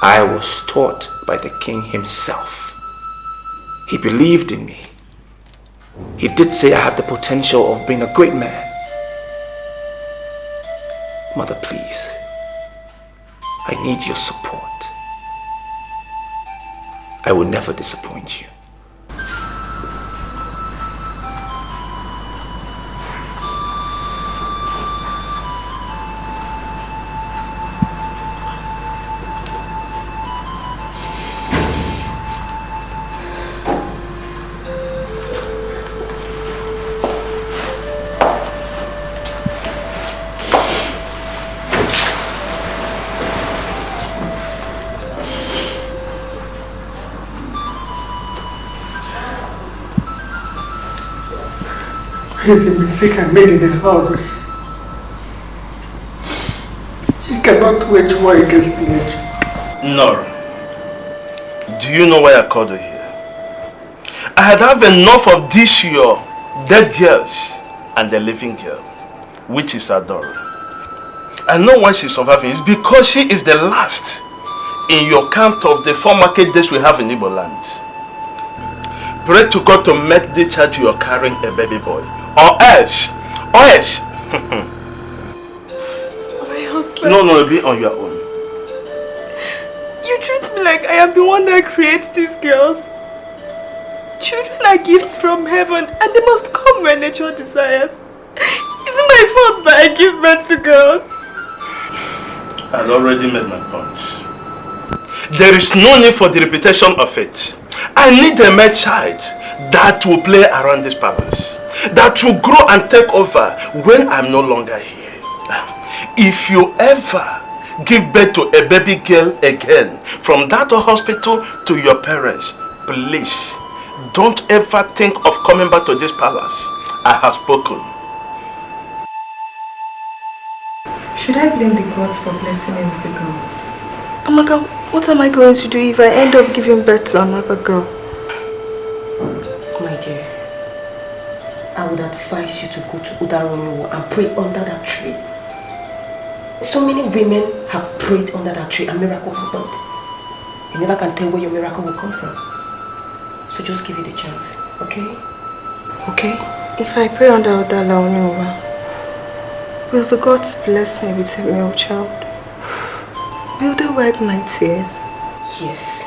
I was taught by the king himself. He believed in me. He did say I have the potential of being a great man. Mother, please, I need your support. I will never disappoint you. It's a mistake I made in a hurry. You cannot wage war against nature. Nora, do you know why I called you here? I had enough of this your dead girls and the living girl, which is Adora. I know why she's surviving. It's because she is the last in your count of the 4 market days we have in Igbo land. Pray to God to make the child you are carrying a baby boy. Or else. My husband. No, be on your own. You treat me like I am the one that creates these girls. Children are gifts from heaven and they must come where nature desires. Is it my fault that I give birth to girls? I've already made my point. There is no need for the repetition of it. I need a male child that will play around this palace, that will grow and take over when I'm no longer here. If you ever give birth to a baby girl again from that hospital to your parents, please don't ever think of coming back to this palace. I have spoken. Should I blame the gods for blessing me with the girls? Oh my God, what am I going to do if I end up giving birth to another girl? My dear, I would advise you to go to Udaronyo and pray under that tree. So many women have prayed under that tree and miracle happened. You never can tell where your miracle will come from. So just give it a chance, okay? Okay, if I pray under Udaronyo, will the gods bless me with a male child? Will they wipe my tears? Yes,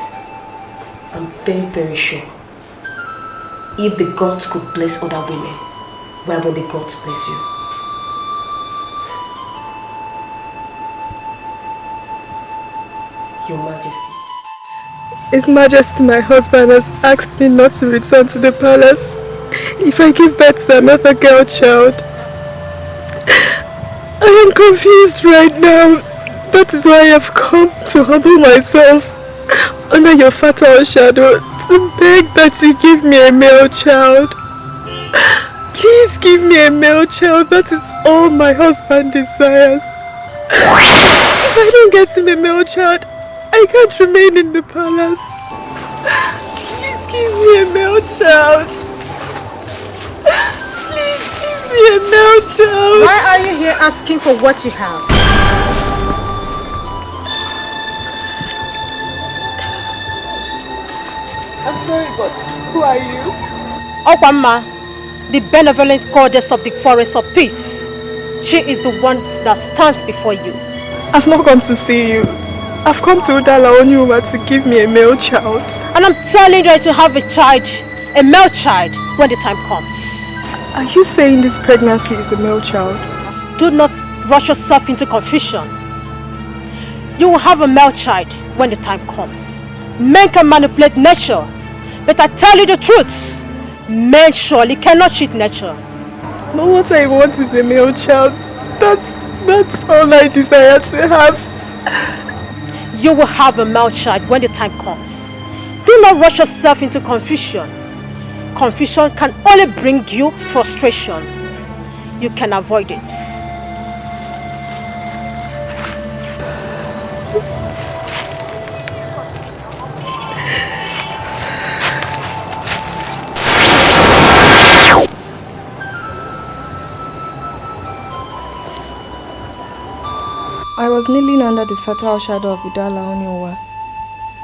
I'm very sure. If the gods could bless other women, why won't the gods bless you? Your Majesty. His Majesty, my husband, has asked me not to return to the palace if I give birth to another girl child. I am confused right now. That is why I have come to humble myself under your fatal shadow to beg that you give me a male child. Please give me a male child. That is all my husband desires. If I don't get him a male child, I can't remain in the palace. Please give me a male child. Please give me a male child. Why are you here asking for what you have? I'm sorry, but who are you? Okwamma, the benevolent goddess of the forest of peace. She is the one that stands before you. I've not come to see you. I've come to Udala Onyuma to give me a male child. And I'm telling you to have a child, a male child, when the time comes. Are you saying this pregnancy is a male child? Do not rush yourself into confusion. You will have a male child when the time comes. Men can manipulate nature, but I tell you the truth, men surely cannot cheat nature. But what I want is a male child. That's all I desire to have. You will have a male child when the time comes. Do not rush yourself into confusion. Confusion can only bring you frustration. You can avoid it. I was kneeling under the fatal shadow of Udala Onyowa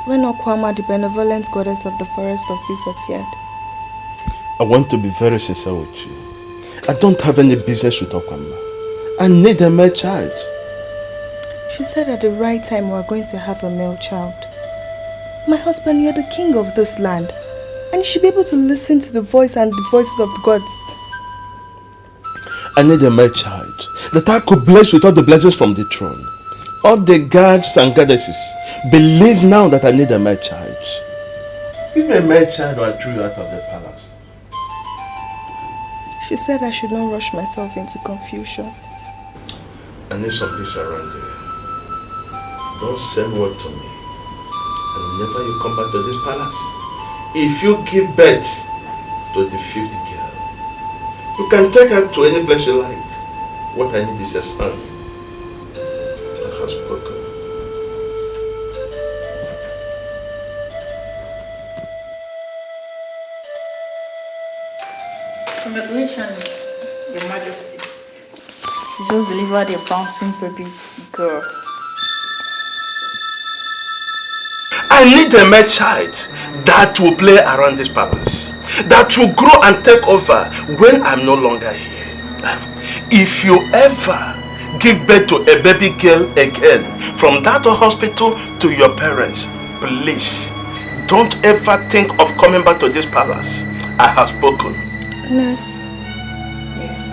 when Okwama, the benevolent goddess of the forest of peace, appeared? I want to be very sincere with you. I don't have any business with Okwama. I need a male child. She said at the right time we are going to have a male child. My husband, you're the king of this land. And you should be able to listen to the voice and the voices of the gods. I need a male child that I could bless with all the blessings from the throne. All the gods and goddesses believe now that I need a male child. Give me a male child or I threw you out of the palace. She said I should not rush myself into confusion. I need some peace around here. Don't send word to me. And whenever you come back to this palace, if you give birth to the 5th girl, you can take her to any place you like. What I need is a son. I have spoken. Congratulations, Your Majesty. You just delivered a bouncing baby girl. I need a male child that will play around this palace, that will grow and take over when I'm no longer here. If you ever give birth to a baby girl again from that hospital to your parents, please don't ever think of coming back to this palace. I have spoken. Nurse. Yes.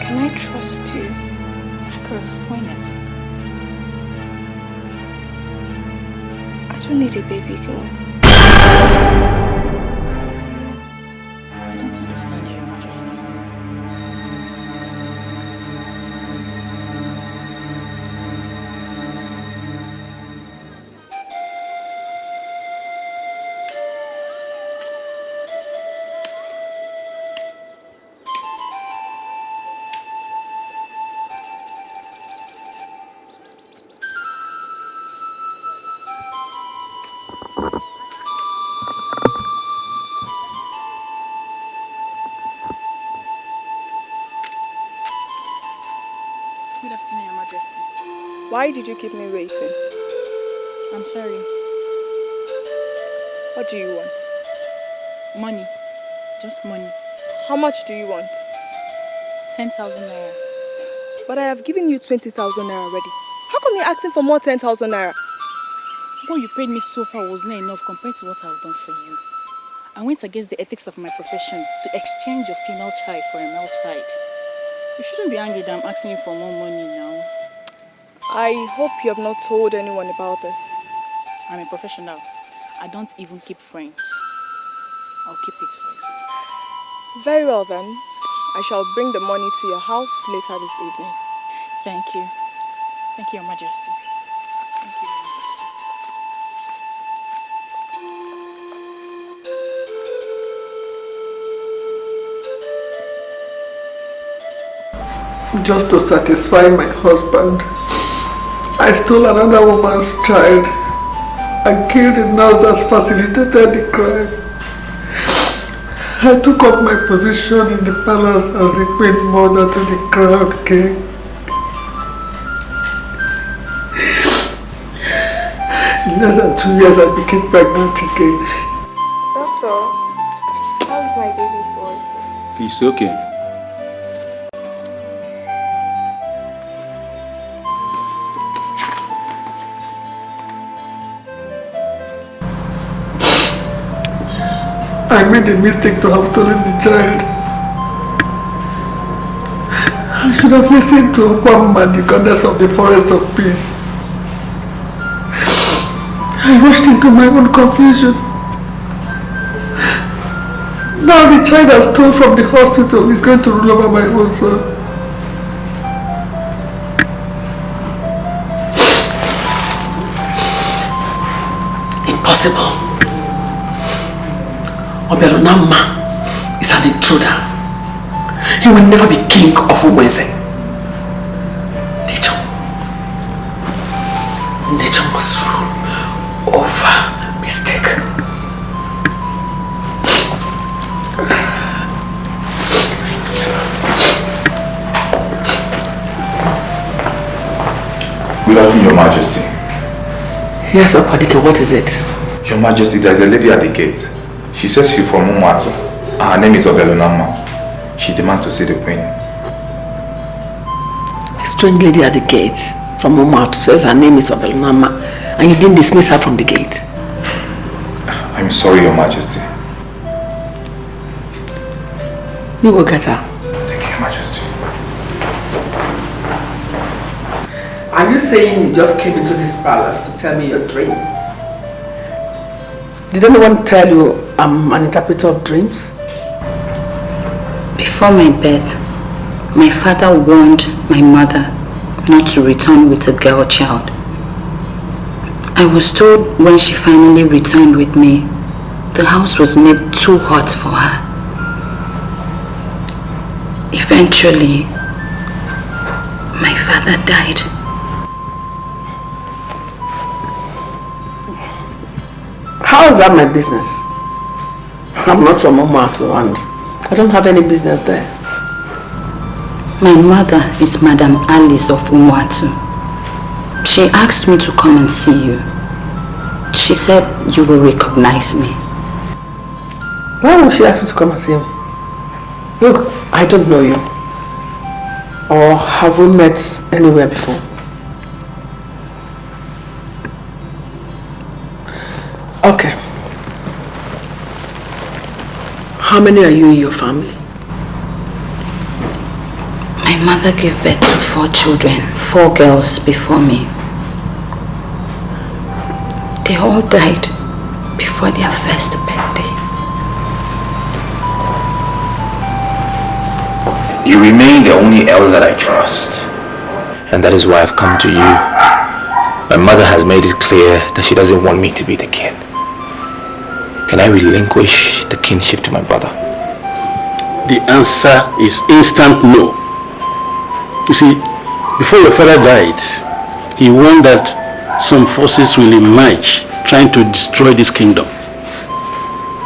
Can I trust you? Of course, why not? I don't need a baby girl. I don't understand, Your Majesty. Why did you keep me waiting? I'm sorry. What do you want? Money. Just money. How much do you want? 10,000 naira. But I have given you 20,000 naira already. How come you're asking for more 10,000 naira? What you paid me so far was not enough compared to what I've done for you. I went against the ethics of my profession to exchange your female child for a male child. You shouldn't be angry that I'm asking you for more money now. I hope you have not told anyone about this. I'm a professional. I don't even keep friends. I'll keep it for you. Very well then. I shall bring the money to your house later this evening. Thank you. Thank you, Your Majesty. Thank you, Your Majesty. Just to satisfy my husband, I stole another woman's child and killed the nurse that facilitated the crime. I took up my position in the palace as the queen mother to the crowned king. In less than 2 years, I became pregnant again. Doctor, how is my baby boy? He's okay. I made a mistake to have stolen the child. I should have listened to Okwama, the goddess of the forest of peace. I rushed into my own confusion. Now the child I stole from the hospital is going to rule over my own son. Impossible. Obialonama is an intruder. He will never be king of Umweze. Nature must rule over mistake. Good afternoon, Your Majesty. Yes, Opadike, what is it? Your Majesty, there's a lady at the gate. She says she's from Umatu. Her name is Obelunama. She demands to see the queen. A strange lady at the gate from Umatu says her name is Obelunama, and you didn't dismiss her from the gate. I'm sorry, Your Majesty. You go get her. Thank you, Your Majesty. Are you saying you just came into this palace to tell me your dreams? Did anyone tell you I'm an interpreter of dreams? Before my birth, my father warned my mother not to return with a girl child. I was told when she finally returned with me, the house was made too hot for her. Eventually, my father died. How is that my business? I'm not from Umatu and I don't have any business there. My mother is Madam Alice of Umatu. She asked me to come and see you. She said you will recognize me. Why would she ask you to come and see me? Look, I don't know you. Or have we met anywhere before? Okay. How many are you in your family? My mother gave birth to 4 children, 4 girls before me. They all died before their first birthday. You remain the only elder that I trust. And that is why I've come to you. My mother has made it clear that she doesn't want me to be the king. Can I relinquish the kingship to my brother? The answer is instant no. You see, before your father died, he warned that some forces will emerge trying to destroy this kingdom.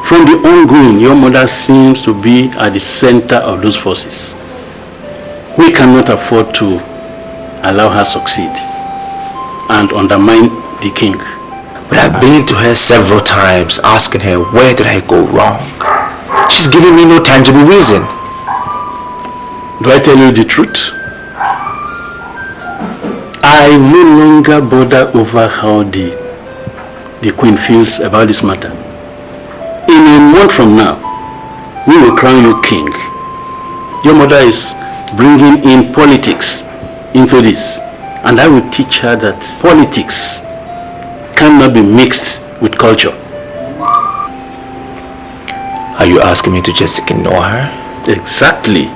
From the ongoing, your mother seems to be at the center of those forces. We cannot afford to allow her succeed and undermine the king. But I've been to her several times asking her where did I go wrong. She's giving me no tangible reason. Do I tell you the truth? I no longer bother over how the queen feels about this matter. In a month from now, we will crown you king. Your mother is bringing in politics into this, and I will teach her that politics cannot be mixed with culture. Are you asking me to just ignore her? Exactly.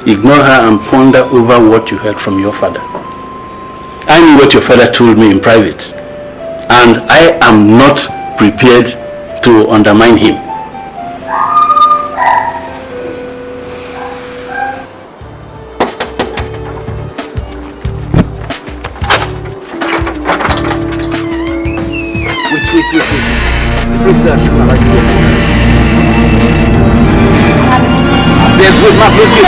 Ignore her and ponder over what you heard from your father. I knew what your father told me in private, and I am not prepared to undermine him. Wait. The princess should arrive here. There's good, Mark, let's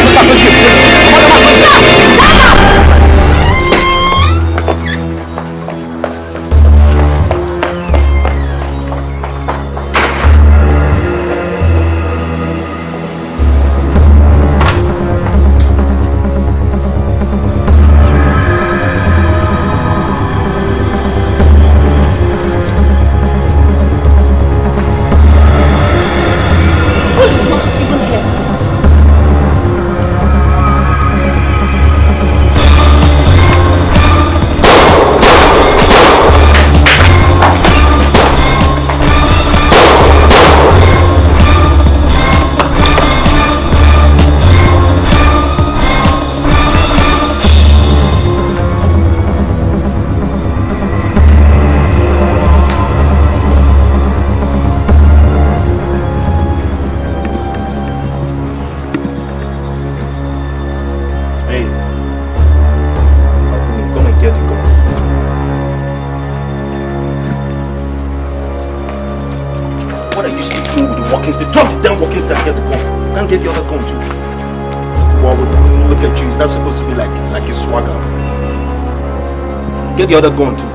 Get the other gun too.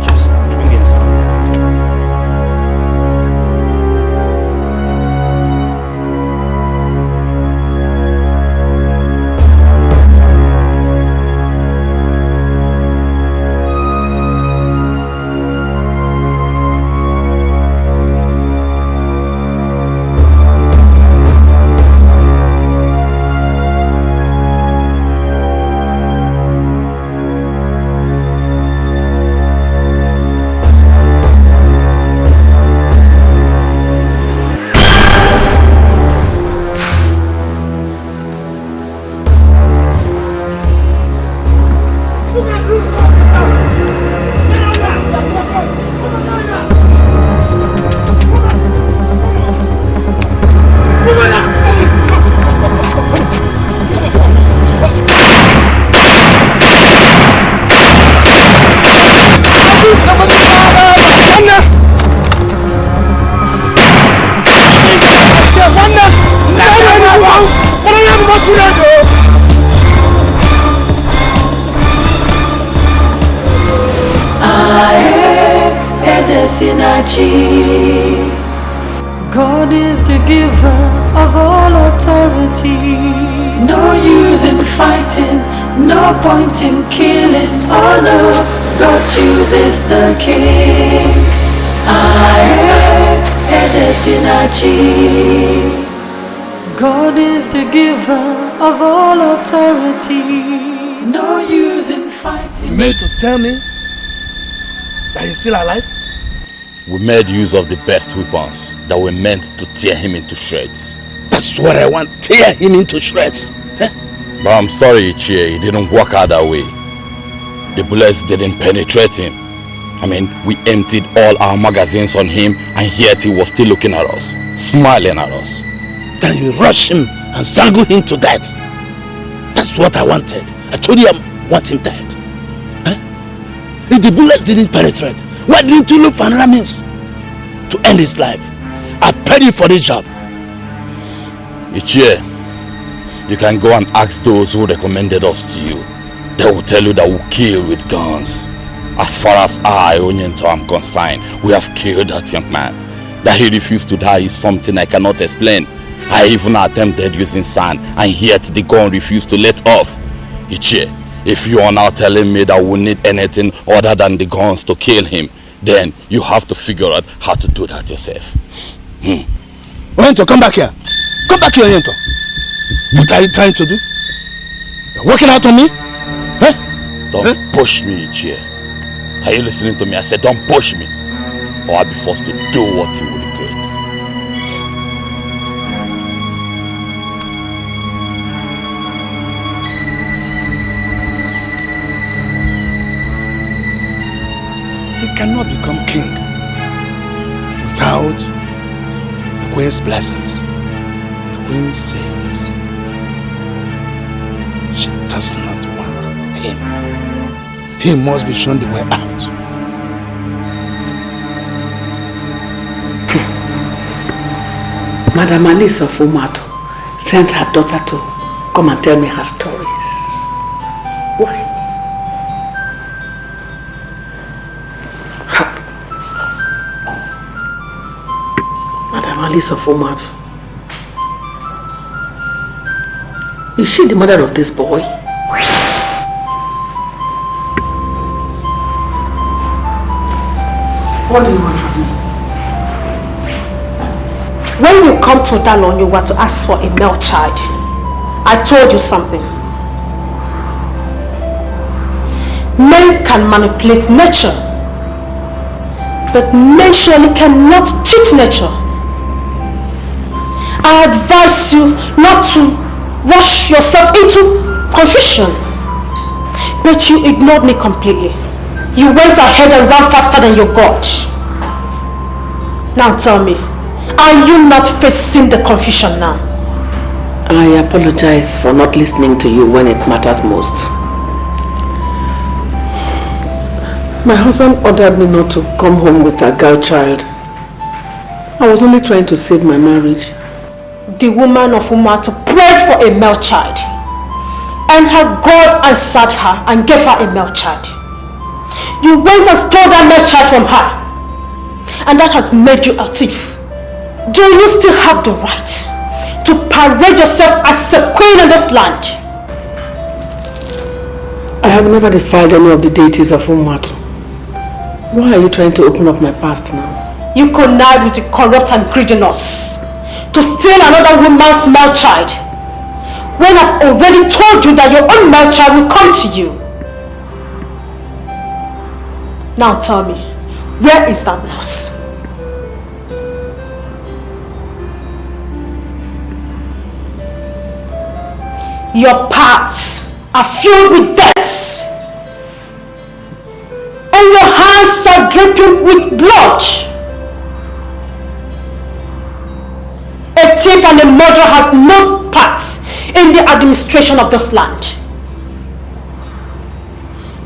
Just bring it. God is the giver of all authority. No use in fighting, no point in killing. Oh no, God chooses the king. God is the giver of all authority. No use in fighting. You meant to tell me that he's still alive? We made use of the best weapons that were meant to tear him into shreds. That's what I want, tear him into shreds. But I'm sorry, Iyke, it didn't work out that way. The bullets didn't penetrate him. I mean, we emptied all our magazines on him, and yet he was still looking at us, smiling at us. Then you rush him and strangle him to death. That's what I wanted. I told you I want him dead. If the bullets didn't penetrate, why didn't you look for another means to end his life? I paid you for this job. Iyke, you can go and ask those who recommended us to you. They will tell you that we kill with guns. As far as I, Onyento, am concerned, we have killed that young man. That he refused to die is something I cannot explain. I even attempted using sand, and yet the gun refused to let off. Iyke, if you are now telling me that we need anything other than the guns to kill him, then you have to figure out how to do that yourself. Onyento, come back here. Come back here, Onyento. What are you trying to do? You're working out on me? Don't push me, Iyke. Are you listening to me? I said don't push me, or I'll be forced to do what you will regret. He cannot become king without the queen's blessings. The queen says she does not want him. He must be shown the way out. Madam Alice of Umato sent her daughter to come and tell me her stories. Why? Madam Alice of Umato. Is she the mother of this boy? What do you want from me? When you come to Dalon, you were to ask for a male child. I told you something. Men can manipulate nature, but men surely cannot cheat nature. I advise you not to rush yourself into confusion, but you ignored me completely. You went ahead and ran faster than your God. Now tell me, are you not facing the confusion now? I apologize for not listening to you when it matters most. My husband ordered me not to come home with a girl child. I was only trying to save my marriage. The woman of Umato prayed for a male child, and her God answered her and gave her a male child. You went and stole that male child from her, and that has made you a thief. Do you still have the right to parade yourself as a queen in this land? I have never defied any of the deities of Umato. Why are you trying to open up my past now? You connive with the corrupt and greedy nurse to steal another woman's male child, when I've already told you that your own male child will come to you. Now tell me, where is that nurse? Your parts are filled with death, and your hands are dripping with blood. A thief and a murderer has no parts in the administration of this land.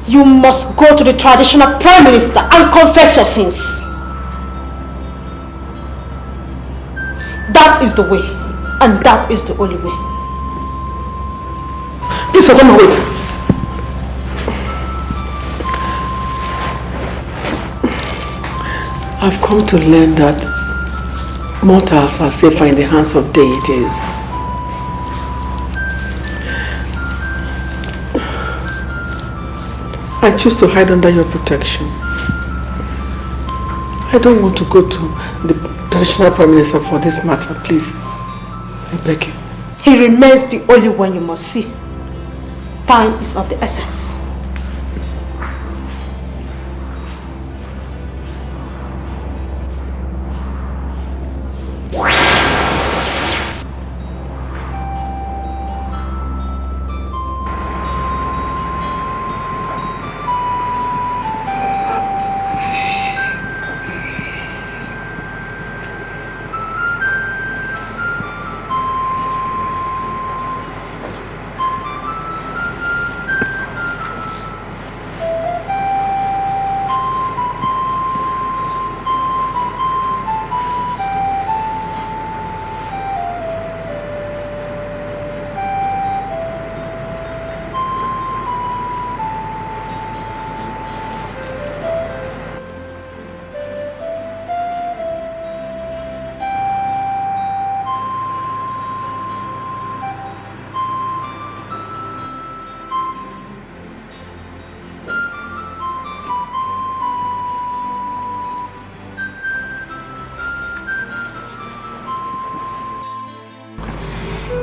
You must go to the traditional prime minister and confess your sins. That is the way, and that is the only way. Please, come wait. I've come to learn that Mortals are safer in the hands of deities. I choose to hide under your protection. I don't want to go to the traditional prime minister for this matter, please. I beg you. He remains the only one you must see. Time is of the essence.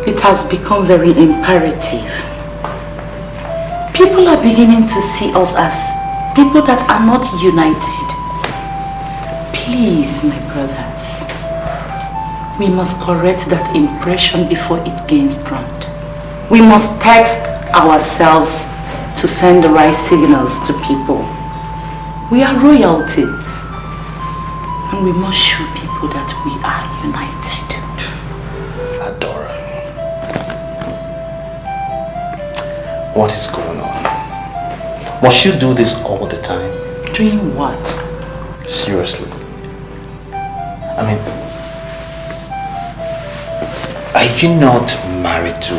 It has become very imperative. People are beginning to see us as people that are not united. Please, my brothers, we must correct that impression before it gains ground. We must text ourselves to send the right signals to people. We are royalties, and we must show people that we are united. What is going on? Must you do this all the time? Doing what? Seriously. I mean, are you not married to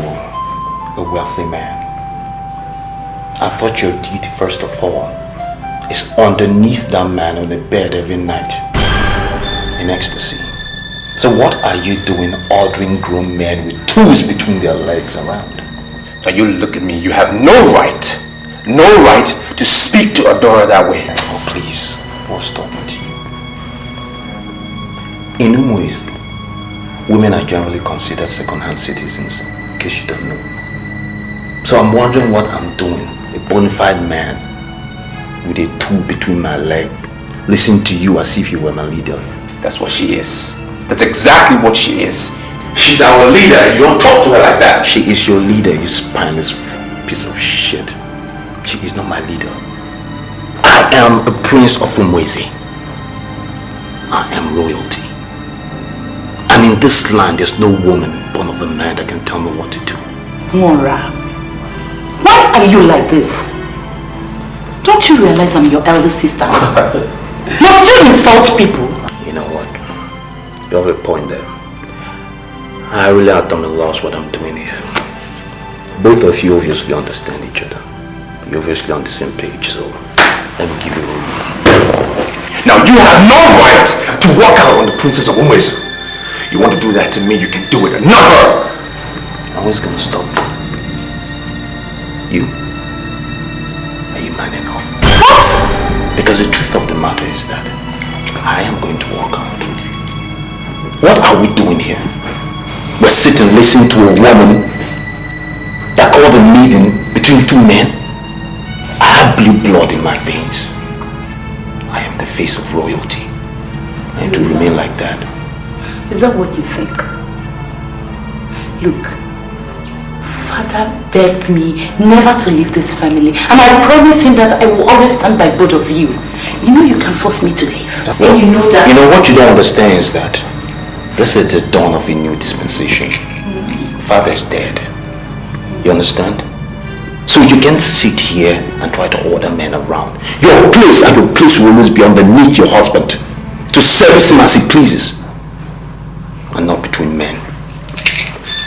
a wealthy man? I thought your duty, first of all, is underneath that man on the bed every night in ecstasy. So what are you doing ordering grown men with tools between their legs around? Now you look at me, you have no right to speak to Adora that way. Oh please, what's talking to you? In Umuizi, women are generally considered second-hand citizens, in case you don't know. So I'm wondering what I'm doing, a bona fide man with a tool between my legs, listening to you as if you were my leader. That's what she is. That's exactly what she is. She's our leader. You don't talk to her like that. She is your leader, you spineless piece of shit. She is not my leader. I am a prince of Umuizi. I am royalty. And in this land, there's no woman born of a man that can tell me what to do. Mora, why are you like this? Don't you realize I'm your elder sister? Must you insult people? You know what? You have a point there. I really at a loss what I'm doing here. Both of you obviously understand each other. You're obviously on the same page, so let me give you room. Now you have no right to walk out on the princess of Umuizi. You want to do that to me, you can do it, and not her. I was gonna stop you. Are you man enough? What? Because the truth of the matter is that I am going to walk out. What are we doing here? We're sitting listening to a woman that called a meeting between two men. I have blue blood in my veins. I am the face of royalty. And to remain like that. Is that what you think? Look, Father begged me never to leave this family, and I promised him that I will always stand by both of you. You know you can force me to leave. Well, you know that. You know what you don't understand is that this is the dawn of a new dispensation. Father is dead. You understand? So you can't sit here and try to order men around. Your place and your place will always be underneath your husband, to service him as he pleases, and not between men.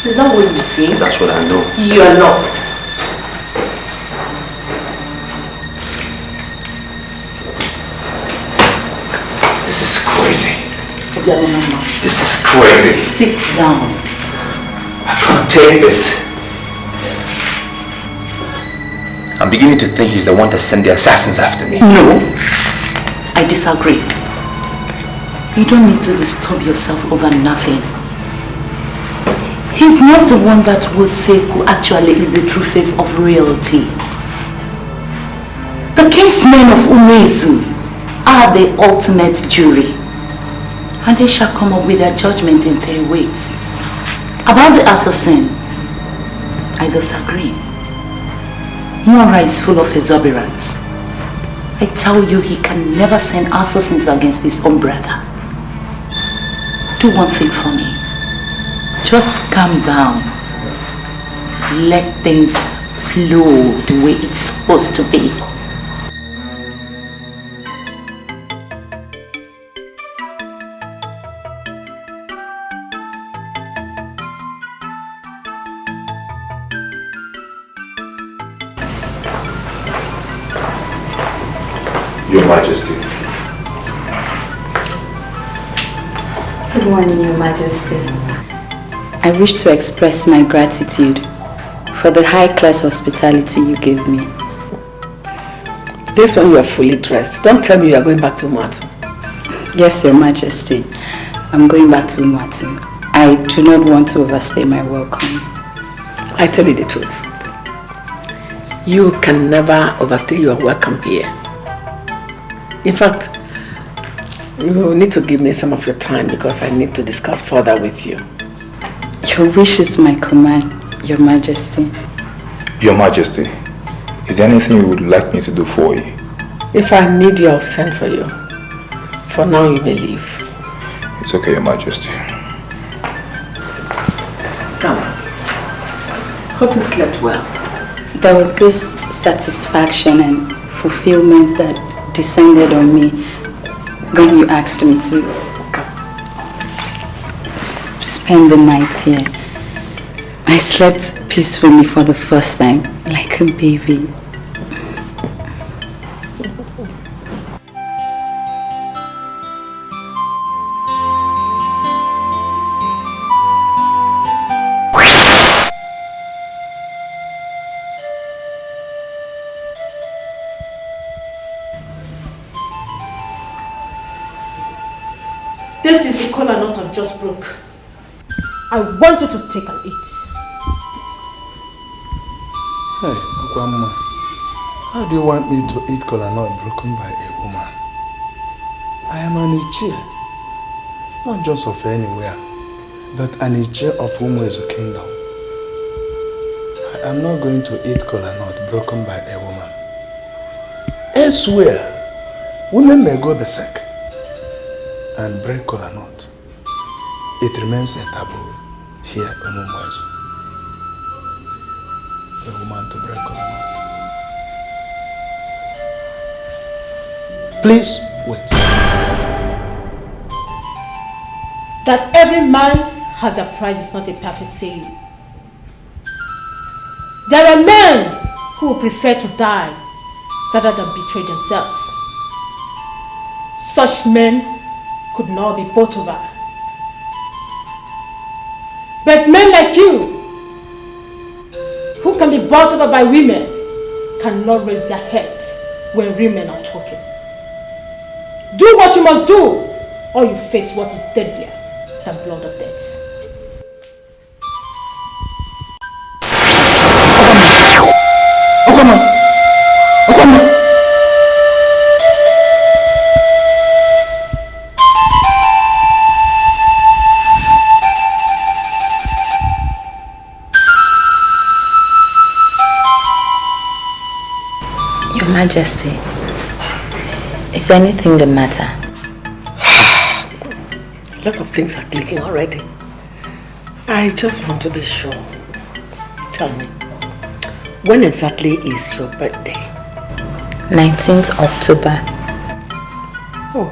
Is that what you think? That's what I know. You are lost. This is crazy. This is crazy. crazy. Sit down. I can't take this. I'm beginning to think he's the one that sent the assassins after me. No, I disagree. You don't need to disturb yourself over nothing. He's not the one that will say who actually is the true face of royalty. The kinsmen of Umezu are the ultimate jury, and they shall come up with their judgment in 3 weeks. About the assassins, I disagree. Mora is full of exuberance. I tell you, he can never send assassins against his own brother. Do one thing for me. Just calm down. Let things flow the way it's supposed to be. Your Majesty. Good morning, Your Majesty. I wish to express my gratitude for the high-class hospitality you gave me. This one you are fully dressed. Don't tell me you are going back to Umatu. Yes, Your Majesty. I'm going back to Umatu. I do not want to overstay my welcome. I tell you the truth. You can never overstay your welcome here. In fact, you need to give me some of your time because I need to discuss further with you. Your wish is my command, Your Majesty. Your Majesty, is there anything you would like me to do for you? If I need you, I'll send for you. For now, you may leave. It's okay, Your Majesty. Come on. Hope you slept well. There was this satisfaction and fulfillment that descended on me when you asked me to spend the night here. I slept peacefully for the first time, like a baby. This is the kola nut I've just broke. I want you to take and eat. Hey, Grandma, how do you want me to eat kola nut broken by a woman? I am an Iyke, not just of anywhere, but an Iyke of Umuezu Kingdom. I am not going to eat kola nut broken by a woman. Elsewhere, women may go berserk and break kola nut. It remains a taboo here in Umuezu. A woman to break kola nut. Please wait. That every man has a price is not a perfect saying. There are men who prefer to die rather than betray themselves. Such men could not be bought over. But men like you, who can be bought over by women, cannot raise their heads when women are talking. Do what you must do, or you face what is deadlier than blood of death. Your Majesty, is anything the matter? A lot of things are clicking already. I just want to be sure. Tell me, when exactly is your birthday? 19th October. Oh,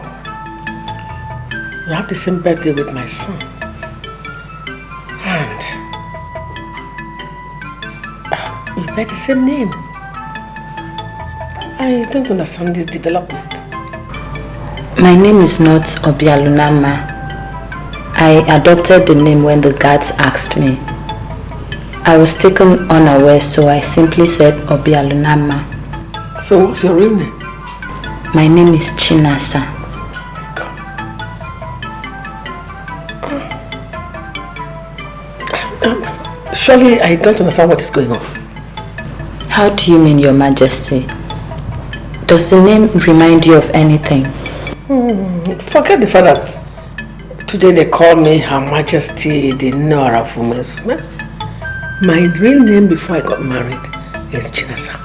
you have the same birthday with my son. And you bear the same name. I don't understand this development. My name is not Obialunama. I I adopted the name when the guards asked me. I was taken unaware, so I simply said Obialunama. So what's your real name? My name is Chinasa. Surely I don't understand what is going on. How do you mean, Your Majesty? Does the name remind you of anything? Forget the fact that today they call me Her Majesty the Nora Fumes. My real name before I got married is Chinasa.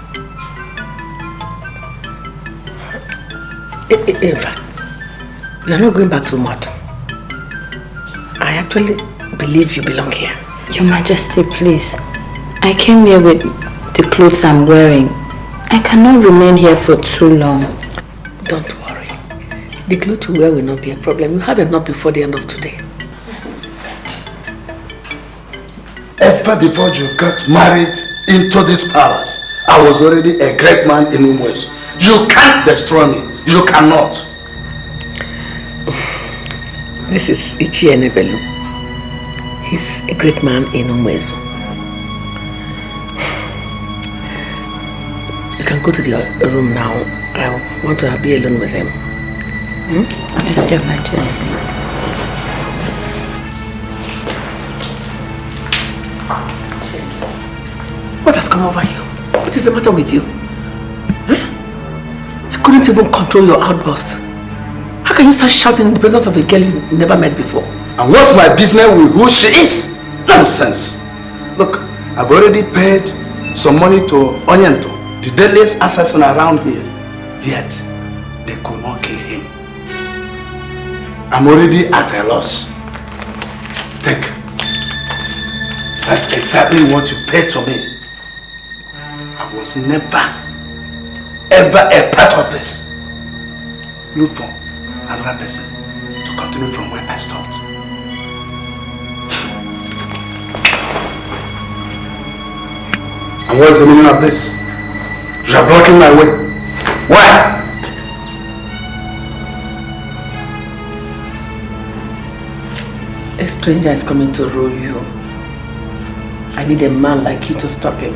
In fact, we are not going back to Martin. I actually believe you belong here. Your Majesty, please. I came here with the clothes I'm wearing. I cannot remain here for too long. Don't worry. The clothes you wear will not be a problem. You have enough before the end of today. Ever before you got married into this palace, I was already a great man in Umwezu. You can't destroy me. You cannot. This is Iyke Enebelu. He's a great man in Umwezu. You can go to the room now. I want to be alone with him. Yes, Your Majesty. What has come over you? What is the matter with you? You couldn't even control your outburst. How can you start shouting in the presence of a girl you never met before? And what's my business with who she is? Nonsense. Look, I've already paid some money to Onyento, the deadliest assassin around here. Yet, they could not kill him. I'm already at a loss. Take. That's exactly what you paid to me. I was never, ever a part of this. Look for another person to continue from where I stopped. And what's the meaning of this? You are blocking my way. Why? A stranger is coming to rule you. I need a man like you to stop him.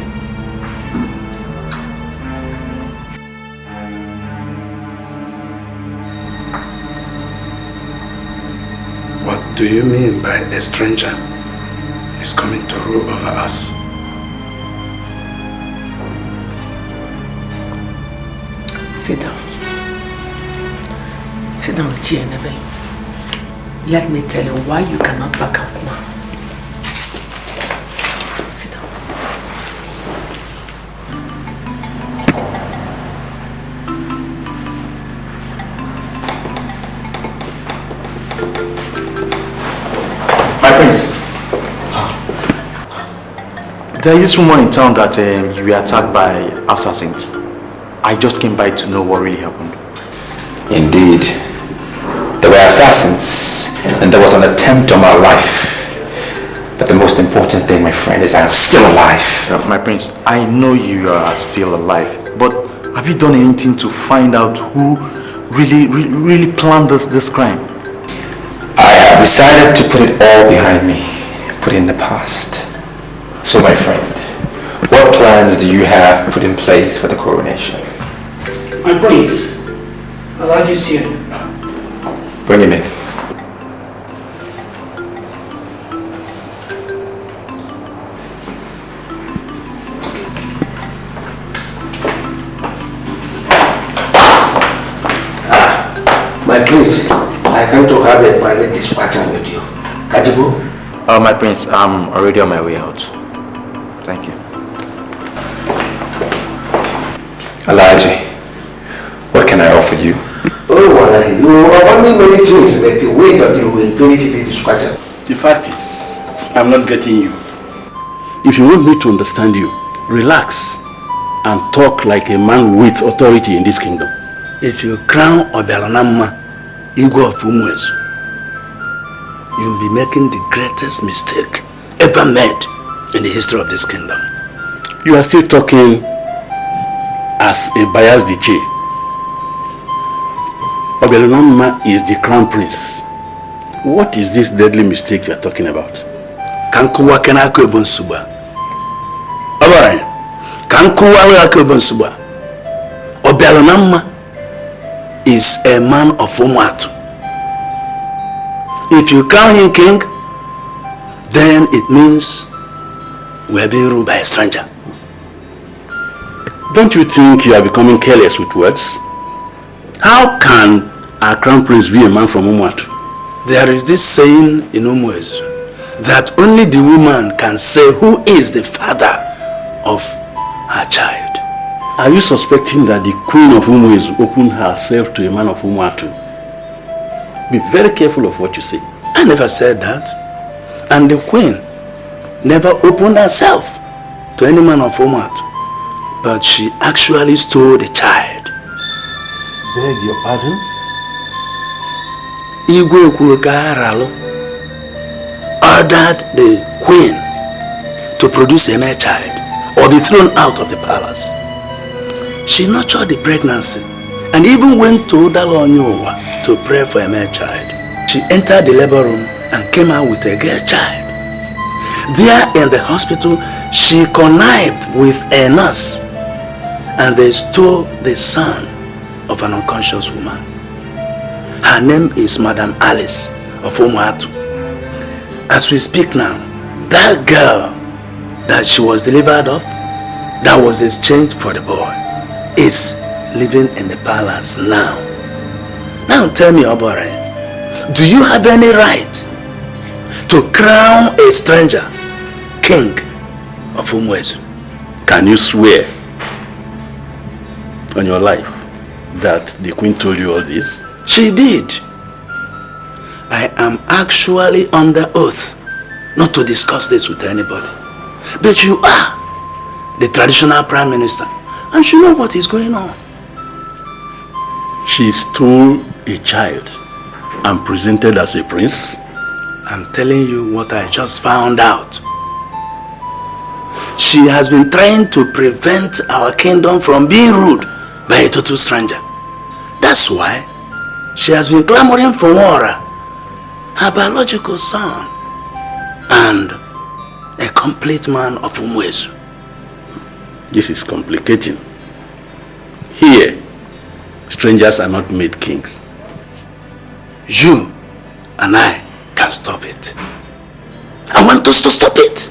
What do you mean by a stranger is coming to rule over us? Sit down. Sit down, Iyke Enebelu. Let me tell you why you cannot back up now. Sit down. My prince. There is rumor in town that you were attacked by assassins. I just came by to know what really happened. Indeed. There were assassins and there was an attempt on my life. But the most important thing, my friend, is I am still alive. My prince, I know you are still alive, but have you done anything to find out who really planned this crime? I have decided to put it all behind me, put it in the past. So my friend, what plans do you have put in place for the coronation? My prince, Alhaji is here. Bring him in. My prince, I come to have a private discussion with you. Kajibu? My prince, I'm already on my way out. Thank you. Alhaji, what can I offer you? Oh, Wallahi, you offer me many things, but wait until we finish the discussion. The fact is, I'm not getting you. If you want me to understand you, relax and talk like a man with authority in this kingdom. If you crown Obialunama, Igwe of Umwezu, you'll be making the greatest mistake ever made in the history of this kingdom. You are still talking as a biased Iyke. Obialunama is the crown prince. What is this deadly mistake you are talking about? Kankuwa kenako ebonsuba. Alright. Kankuwa kenako ebonsuba. Obialonama is a man of Umuatu. If you crown him king, then it means we are being ruled by a stranger. Don't you think you are becoming careless with words? How can our crown prince be a man from Umuatu? There is this saying in Umuezu that only the woman can say who is the father of her child. Are you suspecting that the queen of Umuezu opened herself to a man of Umuatu? Be very careful of what you say. I never said that. And the queen never opened herself to any man of Umuatu. But she actually stole the child. Beg your pardon? Igwe Kulukaralu ordered the queen to produce a male child or be thrown out of the palace. She nurtured the pregnancy and even went to Dalonyowa to pray for a male child. She entered the labor room and came out with a girl child. There in the hospital, she connived with a nurse and they stole the son of an unconscious woman. Her name is Madam Alice of Umuatu. As we speak now, that girl that she was delivered of, that was exchanged for the boy, is living in the palace now. Now tell me, Obore, do you have any right to crown a stranger king of Umuezu? Can you swear on your life that the queen told you all this? She did. I am actually under oath not to discuss this with anybody. But you are the traditional prime minister and you know what is going on. She stole a child and presented as a prince? I'm telling you what I just found out. She has been trying to prevent our kingdom from being ruled by a total stranger. That's why she has been clamoring for Wara, her biological son, and a complete man of Umuezu. This is complicating. Here, strangers are not made kings. You and I can stop it. I want us to stop it.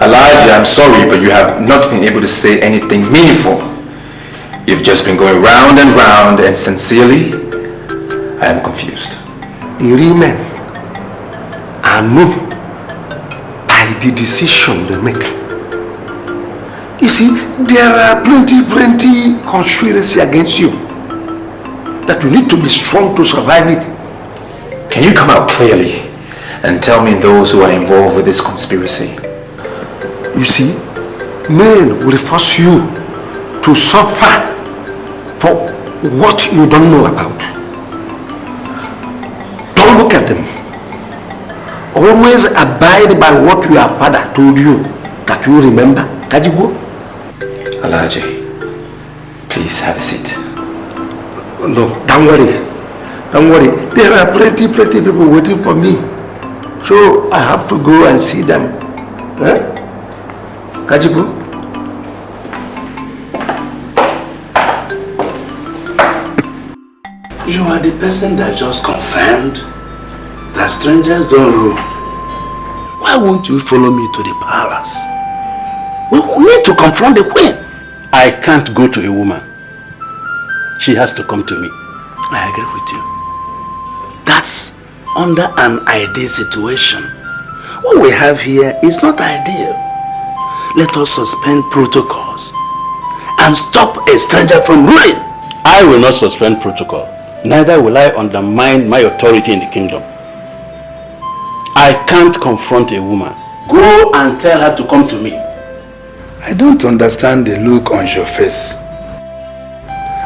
Elijah, I'm sorry, but you have not been able to say anything meaningful. You've just been going round and round, and sincerely, I am confused. The women are moved by the decision they make. You see, there are plenty conspiracy against you that you need to be strong to survive it. Can you come out clearly and tell me those who are involved with this conspiracy? You see, men will force you to suffer for what you don't know about. Don't look at them. Always abide by what your father told you that you remember. Kajigo? Elijah, please have a seat. No, don't worry. Don't worry. There are plenty people waiting for me. So I have to go and see them. Eh? Kajigo? You are the person that just confirmed that strangers don't rule. Why won't you follow me to the palace? We need to confront the queen. I can't go to a woman. She has to come to me. I agree with you. That's under an ideal situation. What we have here is not ideal. Let us suspend protocols and stop a stranger from ruling. I will not suspend protocol. Neither will I undermine my authority in the kingdom. I can't confront a woman. Go and tell her to come to me. I don't understand the look on your face.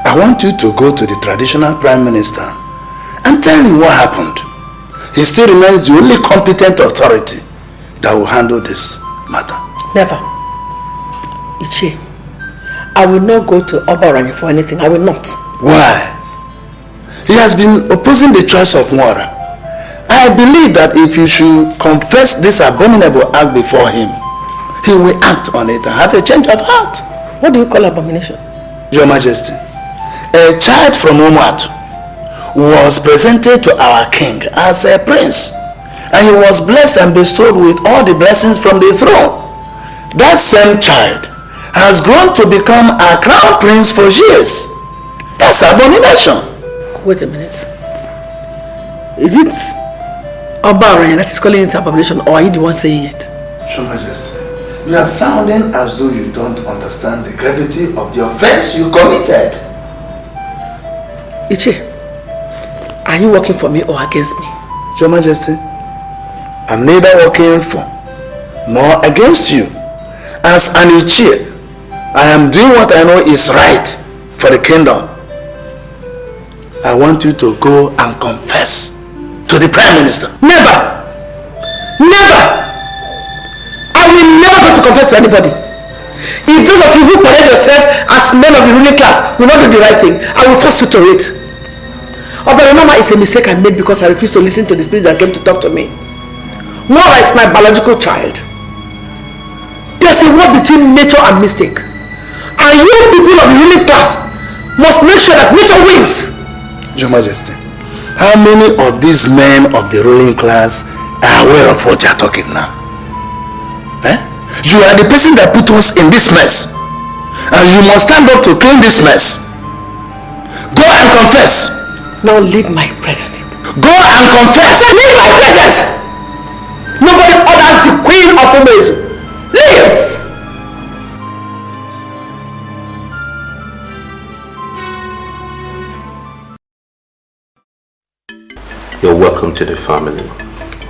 I want you to go to the traditional prime minister and tell him what happened. He still remains the only competent authority that will handle this matter. Never. Iyke, I will not go to Obaranya for anything. I will not. Why? He has been opposing the choice of Mwara. I believe that if you should confess this abominable act before him, he will act on it and have a change of heart. What do you call abomination? Your Majesty, a child from Umuatu was presented to our king as a prince, and he was blessed and bestowed with all the blessings from the throne. That same child has grown to become a crown prince for years. That's abomination. Wait a minute. Is it Oba that is calling it abomination, or are you the one saying it? Your Majesty, you are sounding as though you don't understand the gravity of the offense you committed. Iyke, are you working for me or against me? Your Majesty, I'm neither working for nor against you. As an Iyke, I am doing what I know is right for the kingdom. I want you to go and confess to the Prime Minister. Never! Never! I will never go to confess to anybody. If those of you who parade yourselves as men of the ruling class will not do the right thing, I will force you to it. Obaronoma is a mistake I made because I refused to listen to the spirit that came to talk to me. Mora is my biological child. There's a war between nature and mistake. And you people of the ruling class must make sure that nature wins. Your Majesty, how many of these men of the ruling class are aware of what you are talking now? Eh? You are the person that put us in this mess. And you must stand up to clean this mess. Go and confess. Now leave my presence. Go and confess. Leave my presence. Nobody others the queen of Umezu. Leave. You're welcome to the family.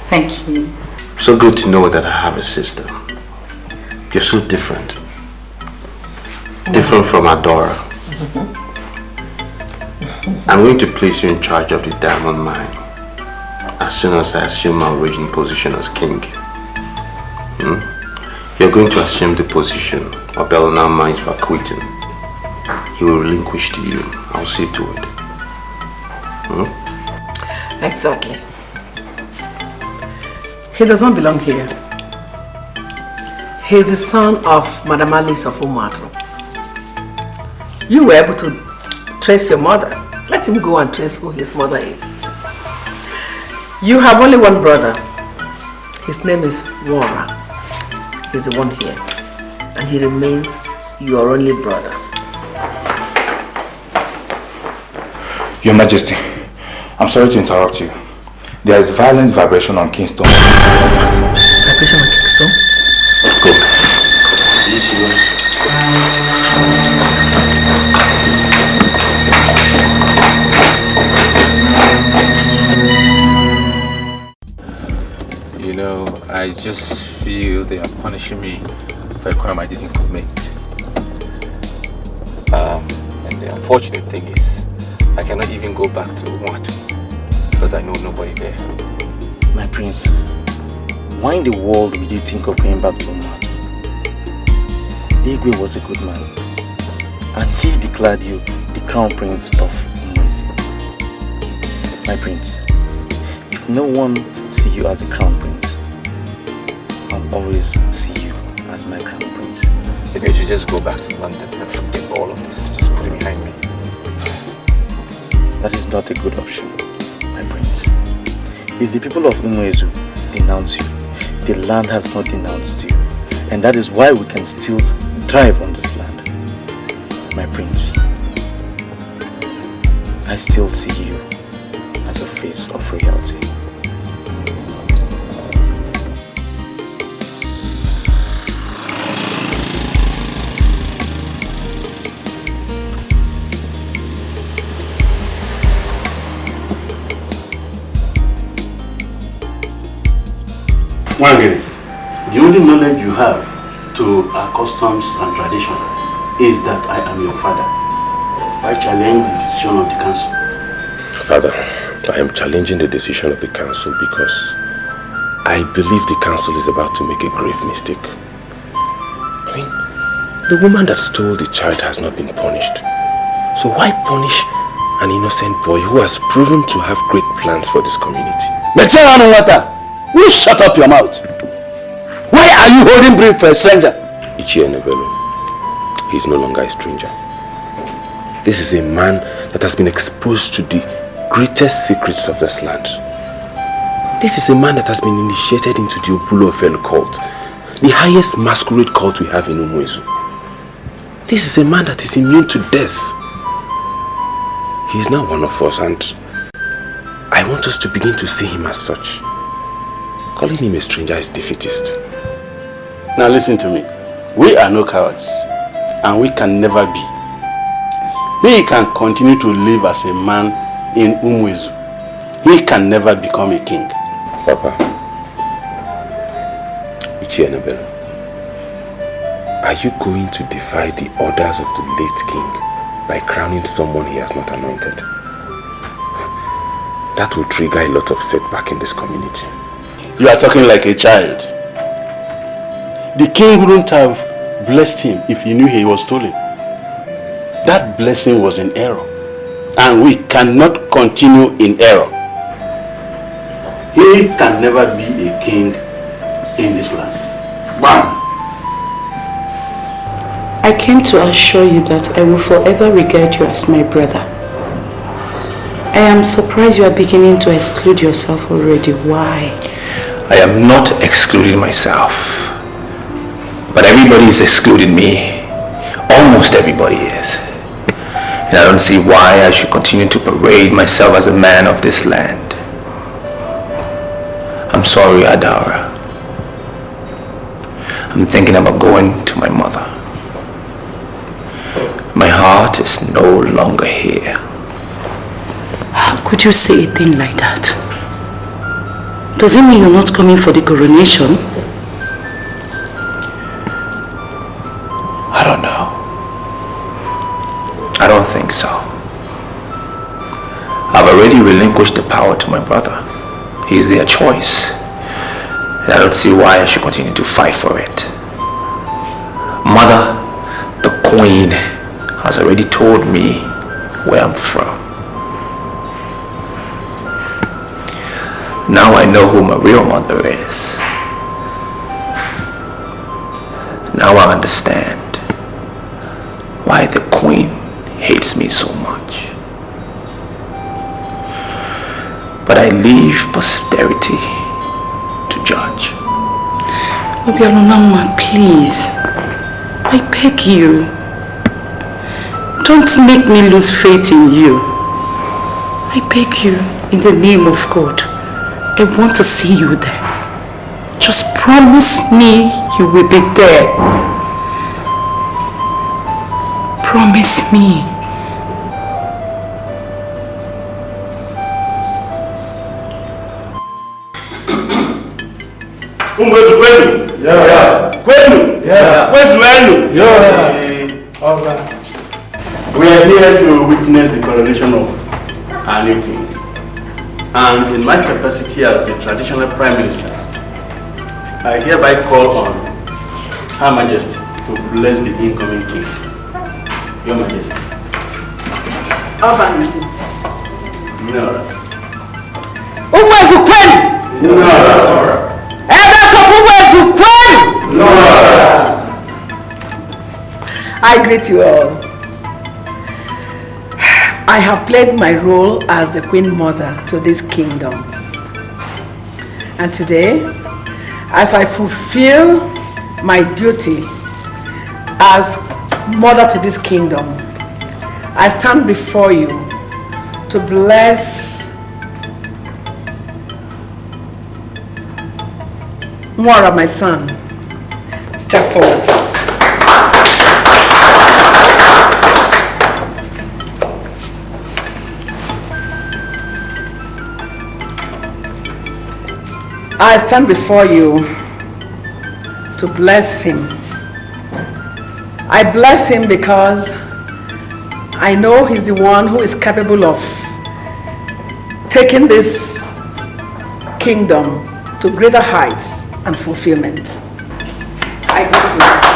Thank you. So good to know that I have a sister. You're so different. Different from Adora. I'm going to place you in charge of the diamond mine as soon as I assume my original position as king. You're going to assume the position of Belona Mine's vacuity. He will relinquish to you. I'll see to it. Exactly. He does not belong here. He is the son of Madam Alice of Umuatu. You were able to trace your mother. Let him go and trace who his mother is. You have only one brother. His name is Wara. He's the one here. And he remains your only brother. Your Majesty, I'm sorry to interrupt you. There is violent vibration on Kingston. Vibration on Kingston? Go. Are you serious? You know, I just feel they are punishing me for a crime I didn't commit. And the unfortunate thing is, I cannot even go back to Umuatu because I know nobody there. My prince, why in the world would you think of going back to Umuatu? Iyke was a good man, and he declared you the crown prince of Umuezi. My prince, if no one see you as the crown prince, I'll always see you as my crown prince. Maybe I should just go back to London and forget all of this. Just put it behind me. That is not a good option, my prince. If the people of Umuezi denounce you, the land has not denounced you. And that is why we can still thrive on this land. My prince, I still see you as a face of royalty. Wangere, the only knowledge you have to our customs and tradition is that I am your father. I challenge the decision of the council. Father, I am challenging the decision of the council because I believe the council is about to make a grave mistake. I mean, the woman that stole the child has not been punished. So why punish an innocent boy who has proven to have great plans for this community? Will you shut up your mouth? Why are you holding brief for a stranger? Iyke Nebelu, he's no longer a stranger. This is a man that has been exposed to the greatest secrets of this land. This is a man that has been initiated into the Obulo Ofelu cult, the highest masquerade cult we have in Umuezu. This is a man that is immune to death. He is now one of us, and I want us to begin to see him as such. Calling him a stranger is defeatist. Now listen to me. We are no cowards, and we can never be. He can continue to live as a man in Umuezu. He can never become a king. Papa, Iyke Nebelu, are you going to defy the orders of the late king by crowning someone he has not anointed? That will trigger a lot of setback in this community. You are talking like a child. The king wouldn't have blessed him if he knew he was stolen. That blessing was in error, and we cannot continue in error. He can never be a king in this land. Bam! I came to assure you that I will forever regard you as my brother. I am surprised you are beginning to exclude yourself already. Why? I am not excluding myself, but everybody is excluding me. Almost everybody is. And I don't see why I should continue to parade myself as a man of this land. I'm sorry, Adara. I'm thinking about going to my mother. My heart is no longer here. How could you say a thing like that? Does it mean you're not coming for the coronation? I don't know. I don't think so. I've already relinquished the power to my brother. He's their choice. And I don't see why I should continue to fight for it. Mother, the queen, has already told me where I'm from. Now I know who my real mother is. Now I understand why the queen hates me so much. But I leave posterity to judge. Obialonama, please. I beg you. Don't make me lose faith in you. I beg you, in the name of God. I want to see you there. Just promise me you will be there. Promise me. We are here to witness the coronation of our new king. And in my capacity as the traditional prime minister, I hereby call on Her Majesty to bless the incoming king. Your Majesty. No. I greet you all. I have played my role as the Queen Mother to this kingdom. And today, as I fulfill my duty as mother to this kingdom, I stand before you to bless Mwara, my son. Step forward, please. I stand before you to bless him. I bless him because I know he's the one who is capable of taking this kingdom to greater heights and fulfillment. I greet you.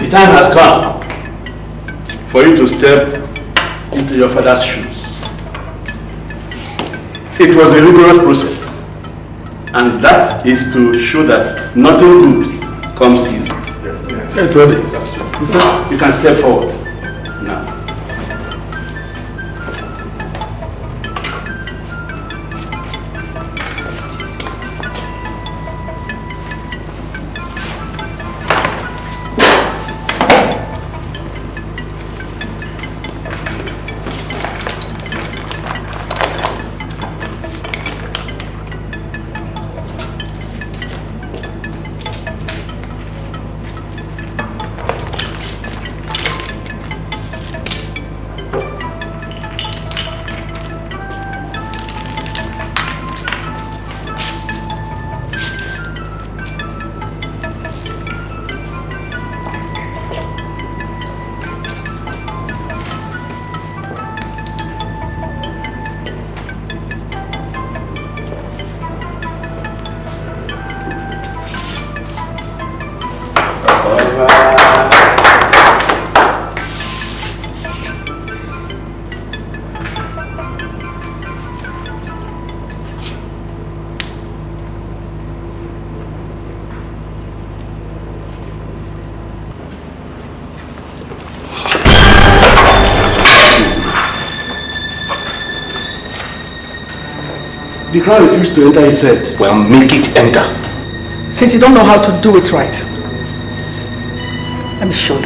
The time has come for you to step into your father's shoes. It was a rigorous process, and that is to show that nothing good comes easy. Yes. You can step forward now. The crown refused to enter his head. Well, make it enter. Since you don't know how to do it right, let me show you.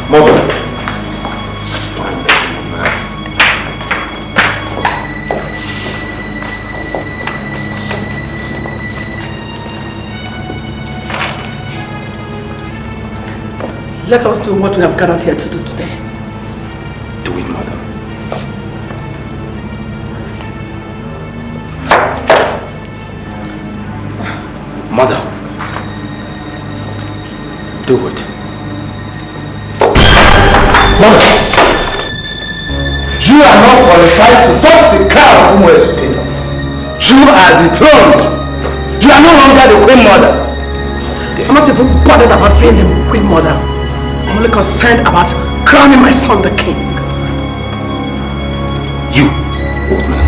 Mother. Let us do what we have gathered here to do today. Do it, mother. Mother, do it. Mother, you are not qualified to touch the crown of Umuezu's kingdom. You are dethroned. You are no longer the queen mother. I'm not even bothered about being the queen mother. I'm only concerned about crowning my son the king. You, old man,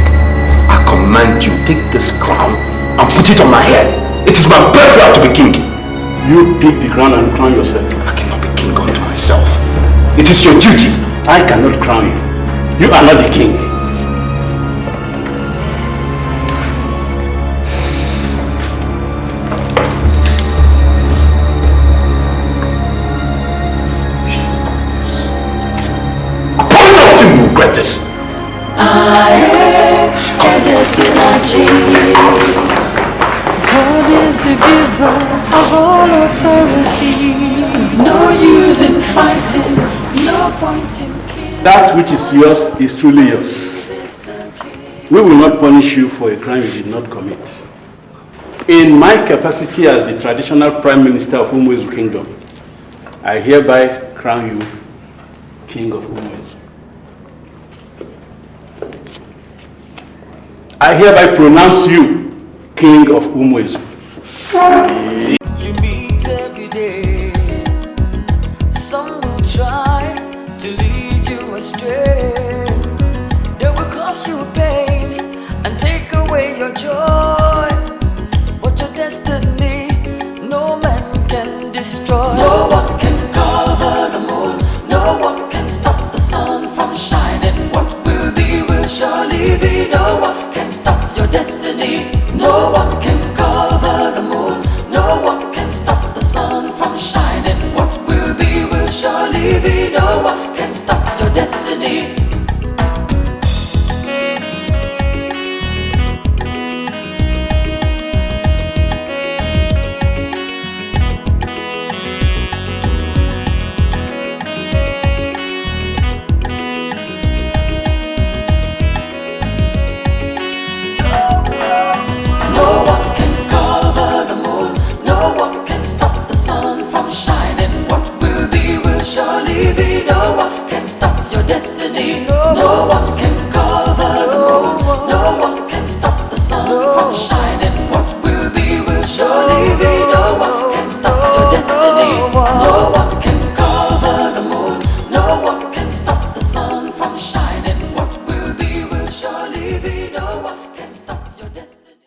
I command you, take this crown and put it on my head. It is my birthright to be king. You pick the crown and crown yourself. I cannot be king unto myself. It is your duty. I cannot crown you. You are not the king. I promise you will regret this. God is the giver of all authority. No use in fighting, no point in killing. That which is yours is truly yours. We will not punish you for a crime you did not commit. In my capacity as the traditional Prime Minister of Umuezu Kingdom, I hereby crown you King of Umuezu. I hereby pronounce you King of Umuezu. You meet every day. Some will try to lead you astray. They will cause you pain and take away your joy. But your destiny, no man can destroy. No one can cover the moon. No one can stop the sun from shining. What will be will surely be. No one can stop your destiny. No one can cover the moon. No one can stop the sun from shining. What will be will surely be. No one can stop your destiny. Surely be. No one